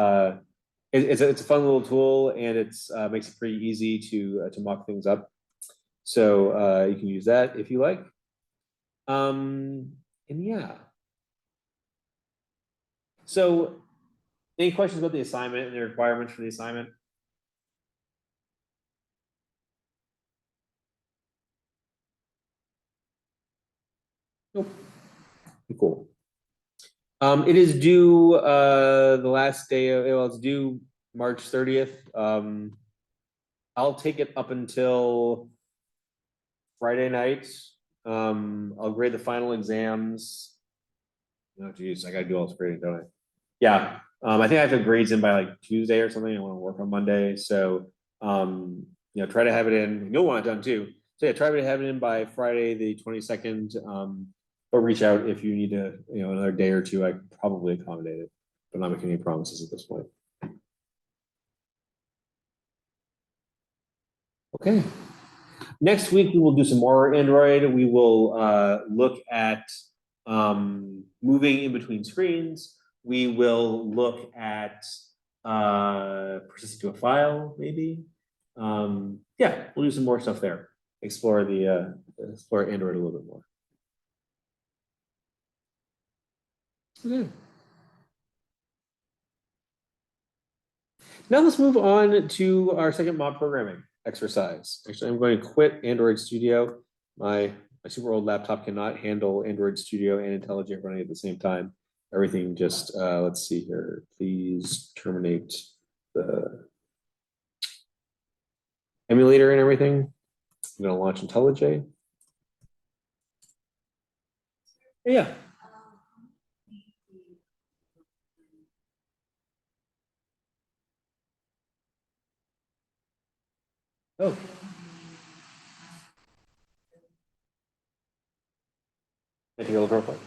it's a fun little tool, and it's makes it pretty easy to mock things up. So you can use that if you like. And yeah. So any questions about the assignment and the requirements for the assignment? Nope. Cool. It is due the last day of, well, it's due March 30th. I'll take it up until Friday night. I'll grade the final exams. Oh geez, I gotta do all this grading, don't I? Yeah. I think I have to grades in by like Tuesday or something. I want to work on Monday. So try to have it in. You'll want it done too. So yeah, try to have it in by Friday the 22nd. But reach out if you need to, another day or two. I can probably accommodate it, but not making any promises at this point. Okay. Next week we will do some more Android. We will look at moving in between screens. We will look at persistent to a file, maybe. Yeah, we'll do some more stuff there. Explore Android a little bit more. Okay. Now let's move on to our second mob programming exercise. Actually, I'm going to quit Android Studio. My super old laptop cannot handle Android Studio and IntelliJ running at the same time. Everything just, let's see here. Please terminate the emulator and everything. I'm going to launch IntelliJ. Yeah. Oh. I take a look real quick.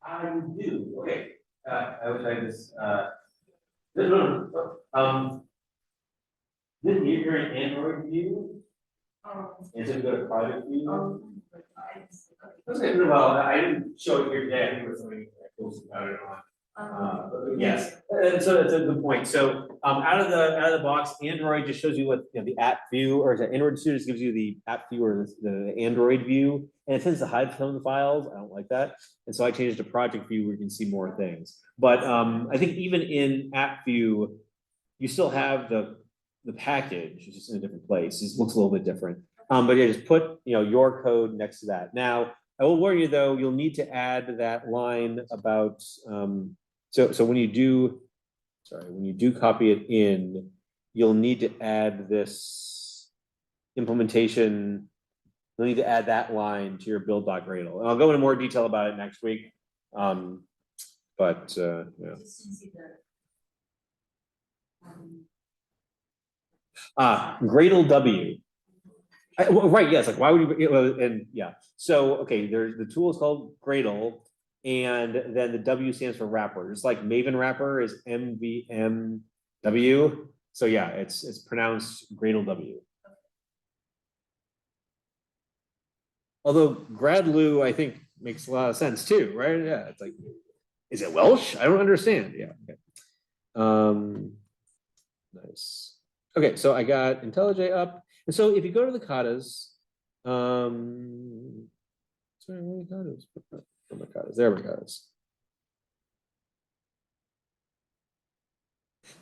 I do. Okay. I would like this. This you're in Android view. Is it go to project view? Okay. Well, I didn't show it here today. I think it was something I posted about it on. But yes, and so that's a good point. So out of the box, Android just shows you what the app view, or the Android Studio just gives you the app view or the Android view, and it tends to hide some of the files. I don't like that, and so I changed to project view where you can see more things. But I think even in app view, you still have the package, it's just in a different place. It looks a little bit different. But yeah, just put your code next to that. Now I will warn you though, you'll need to add that line about so when you do copy it in, you'll need to add this implementation. You'll need to add that line to your build.gradle. And I'll go into more detail about it next week. But yeah. Gradle W. Well, right, yes, like why would you, and yeah. So, okay, there's the tool is called Gradle, and then the W stands for wrapper. Just like Maven wrapper is MVMW. So yeah, it's pronounced Gradle W. Although Gradlu, I think, makes a lot of sense too, right? Yeah, it's like, is it Welsh? I don't understand. Yeah. Okay. Nice. Okay, so I got IntelliJ up. And so if you go to the katas, sorry, where are the katas? Oh my katas, there we go.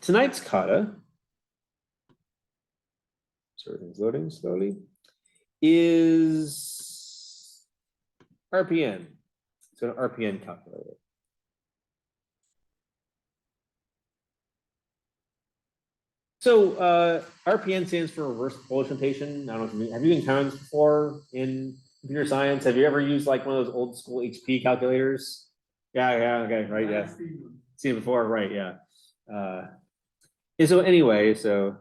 Tonight's kata, so everything's loading slowly, is RPN. It's an RPN calculator. So RPN stands for reverse Polish notation. I don't know if have you encountered this before in computer science? Have you ever used like one of those old school HP calculators? Yeah, okay, right, yeah. Seen it before, right, yeah. And so anyway, so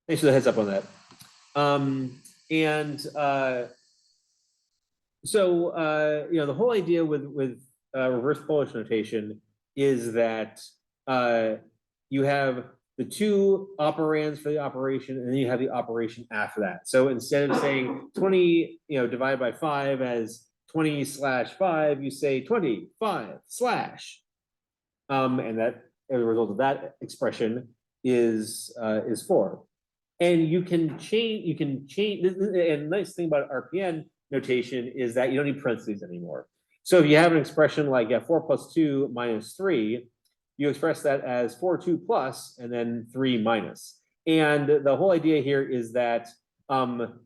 thanks for the heads up on that. So the whole idea with reverse Polish notation is that you have the two operands for the operation, and then you have the operation after that. So instead of saying 20, divided by 5 as 20/5, you say 25 slash. And that, as a result of that expression, is 4. And you can change, and the nice thing about RPN notation is that you don't need parentheses anymore. So if you have an expression like 4 + 2 - 3, you express that as 4, 2 plus, and then 3 minus. And the whole idea here is that the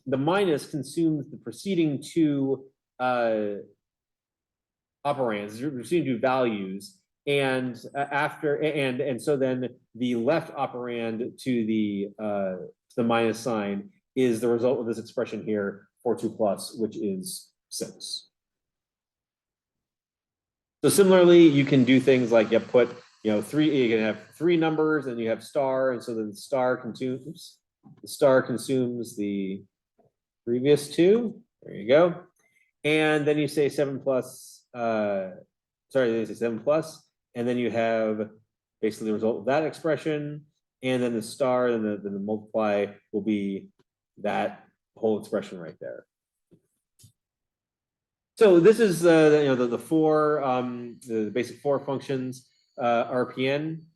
minus consumes the preceding two operands, the preceding two values, and so then the left operand to the minus sign is the result of this expression here, 4, 2 plus, which is 6. So similarly, you can do things like put 3. You can have 3 numbers, and you have star, and so then the star consumes the previous 2. There you go, and then you say 7 plus. They say 7 plus, and then you have basically the result of that expression, and then the star, and the multiply will be that whole expression right there. So this is the 4 the basic 4 functions RPN,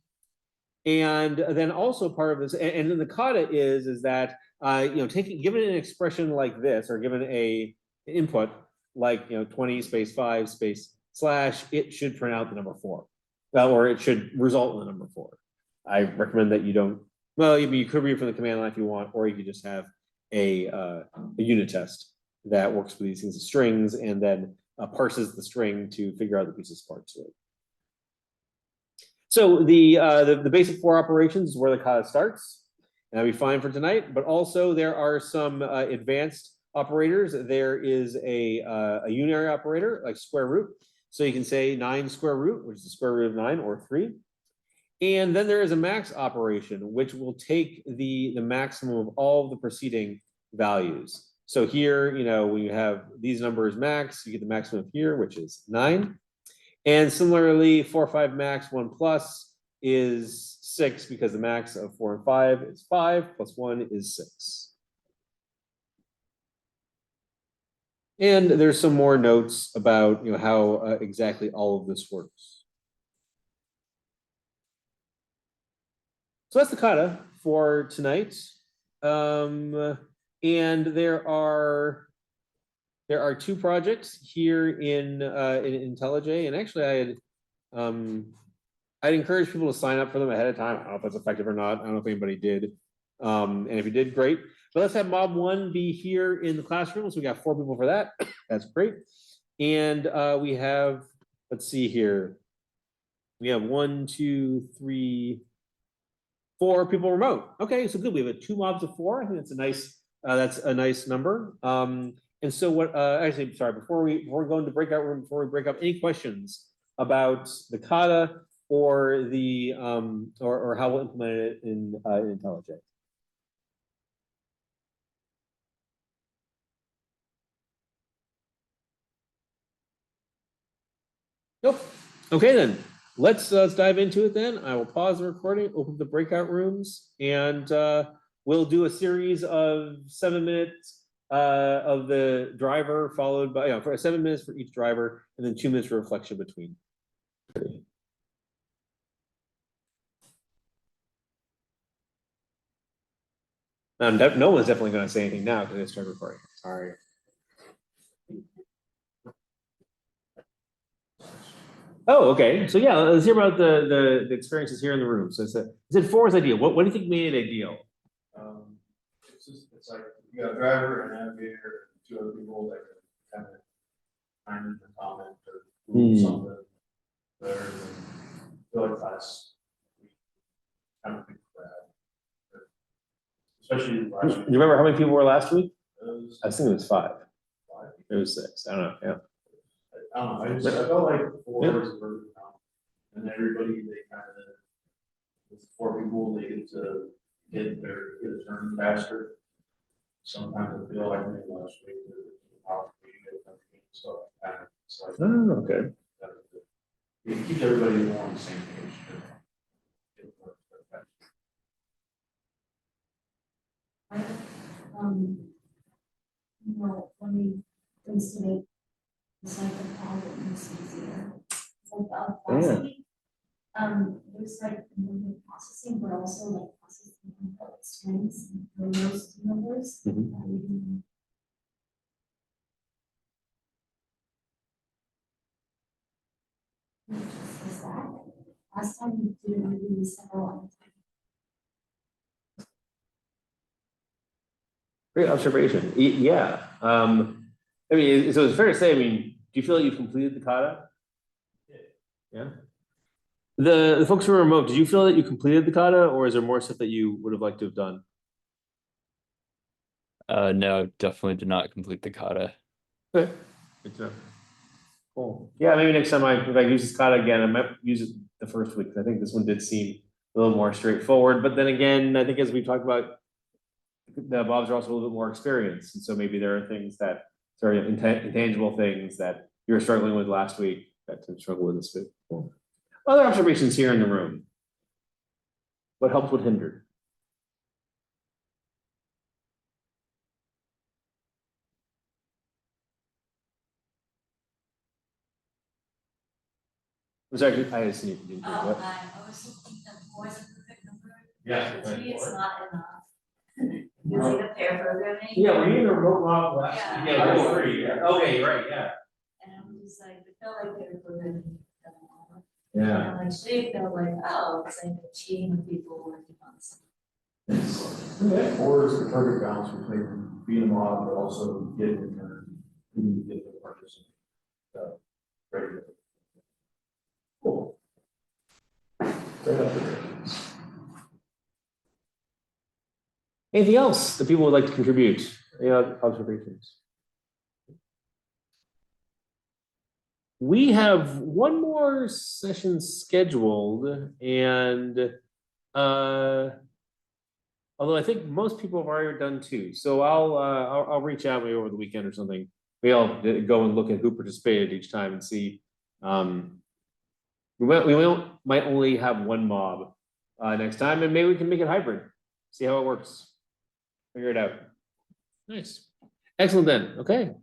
and then also part of this, and then the kata is that given an expression like this, or given a input like 20 space 5 space slash, it should print out the number 4, or it should result in the number 4. I recommend that you don't. Well, you could read from the command line if you want, or you could just have a unit test that works with these things as strings, and then parses the string to figure out the pieces parts to it. So the basic 4 operations is where the kata starts, and that'll be fine for tonight. But also there are some advanced operators. There is a unary operator like square root. So you can say 9 square root, which is the square root of 9, or 3. And then there is a max operation, which will take the maximum of all of the preceding values. So here, when you have these numbers max, you get the maximum here, which is 9. And similarly, 4, 5 max, 1 plus is 6, because the max of 4 and 5 is 5, plus 1 is 6. And there's some more notes about how exactly all of this works. So that's the kata for tonight. And there are 2 projects here in IntelliJ, and actually I'd encourage people to sign up for them ahead of time. I don't know if that's effective or not. I don't know if anybody did. And if you did, great. But let's have Mob 1 be here in the classroom. So we got 4 people for that. That's great. And we have, let's see here. We have 1, 2, 3, 4 people remote. Okay, so good. We have 2 mobs of 4. I think that's a nice number. And so what? Actually, sorry. Before we go into breakout room, before we break up, any questions about the kata or the or how we'll implement it in IntelliJ? Nope. Okay, then let's dive into it. Then I will pause the recording, open the breakout rooms, and we'll do a series of 7 minutes of the driver, followed by for 7 minutes for each driver, and then 2 minutes for reflection between. No one's definitely going to say anything now because I started recording. Sorry. Oh, okay. So yeah, let's hear about the experiences here in the room. So it's 4's ideal. What do you think made it ideal? It's like you got a driver, an navigator, 2 other people that can kind of find in the comment or do something better than the class. Kind of think that. Especially last week. You remember how many people were last week? I think it was 5. It was 6. I don't know. Yeah. I don't know. I felt like 4 is a perfect count, and everybody they kind of with 4 people they get to get a turn faster. Sometimes I feel like maybe last week so it's like okay. It keeps everybody on the same page. You know, when we instead it's like the problem is easier. It's like the Yeah. last week, there's like number processing, but also like processing input strings and those numbers. Mhm. that we can- Is that, last time we did, we several. Great observation. Yeah. I mean, so it's fair to say, I mean, do you feel like you've completed the kata? Yeah. The folks who are remote, did you feel that you completed the kata, or is there more stuff that you would have liked to have done? No, definitely did not complete the kata. Okay. Good to know. Cool. Yeah, maybe next time if I use this kata again, I might use it the first week. 'Cause I think this one did seem a little more straightforward. But then again, I think as we talked about, the Bobs are also a little bit more experienced, and so maybe there are things that sort of intangible things that you were struggling with last week that to struggle with this week. Cool. Other observations here in the room. What helped? What hindered? I'm sorry, I just need to. Oh, I was thinking that four is a perfect number. Yeah. To me, it's not enough. Using the pair programming. Yeah, we're in a remote model last Yeah. week. Yeah, we're free. Yeah. Okay, you're right. Yeah. And I'm just like, I felt like pair programming. Yeah. And I'm like, she felt like, oh, it's like a team of people working on something. Or is the perfect balance between being a mob, but also getting in turn, you get the participant. Great. Cool. Great observations. Anything else that people would like to contribute? Any other observations? We have one more session scheduled, and although I think most people have already done two, so I'll reach out maybe over the weekend or something. We all go and look at who participated each time and see. Might only have one mob next time, and maybe we can make it hybrid. See how it works. Figure it out. Nice. Excellent then. Okay.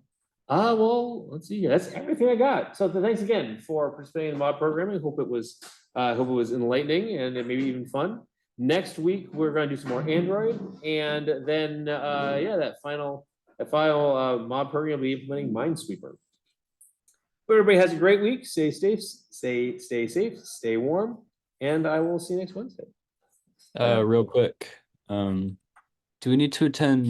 Well, let's see here. That's everything I got. So thanks again for participating in the mod programming. Hope it was enlightening and maybe even fun. Next week we're going to do some more Android, and then yeah, that final mod program will be implementing Minesweeper. Hope everybody has a great week. Stay safe, stay warm, and I will see you next Wednesday. Real quick, do we need to attend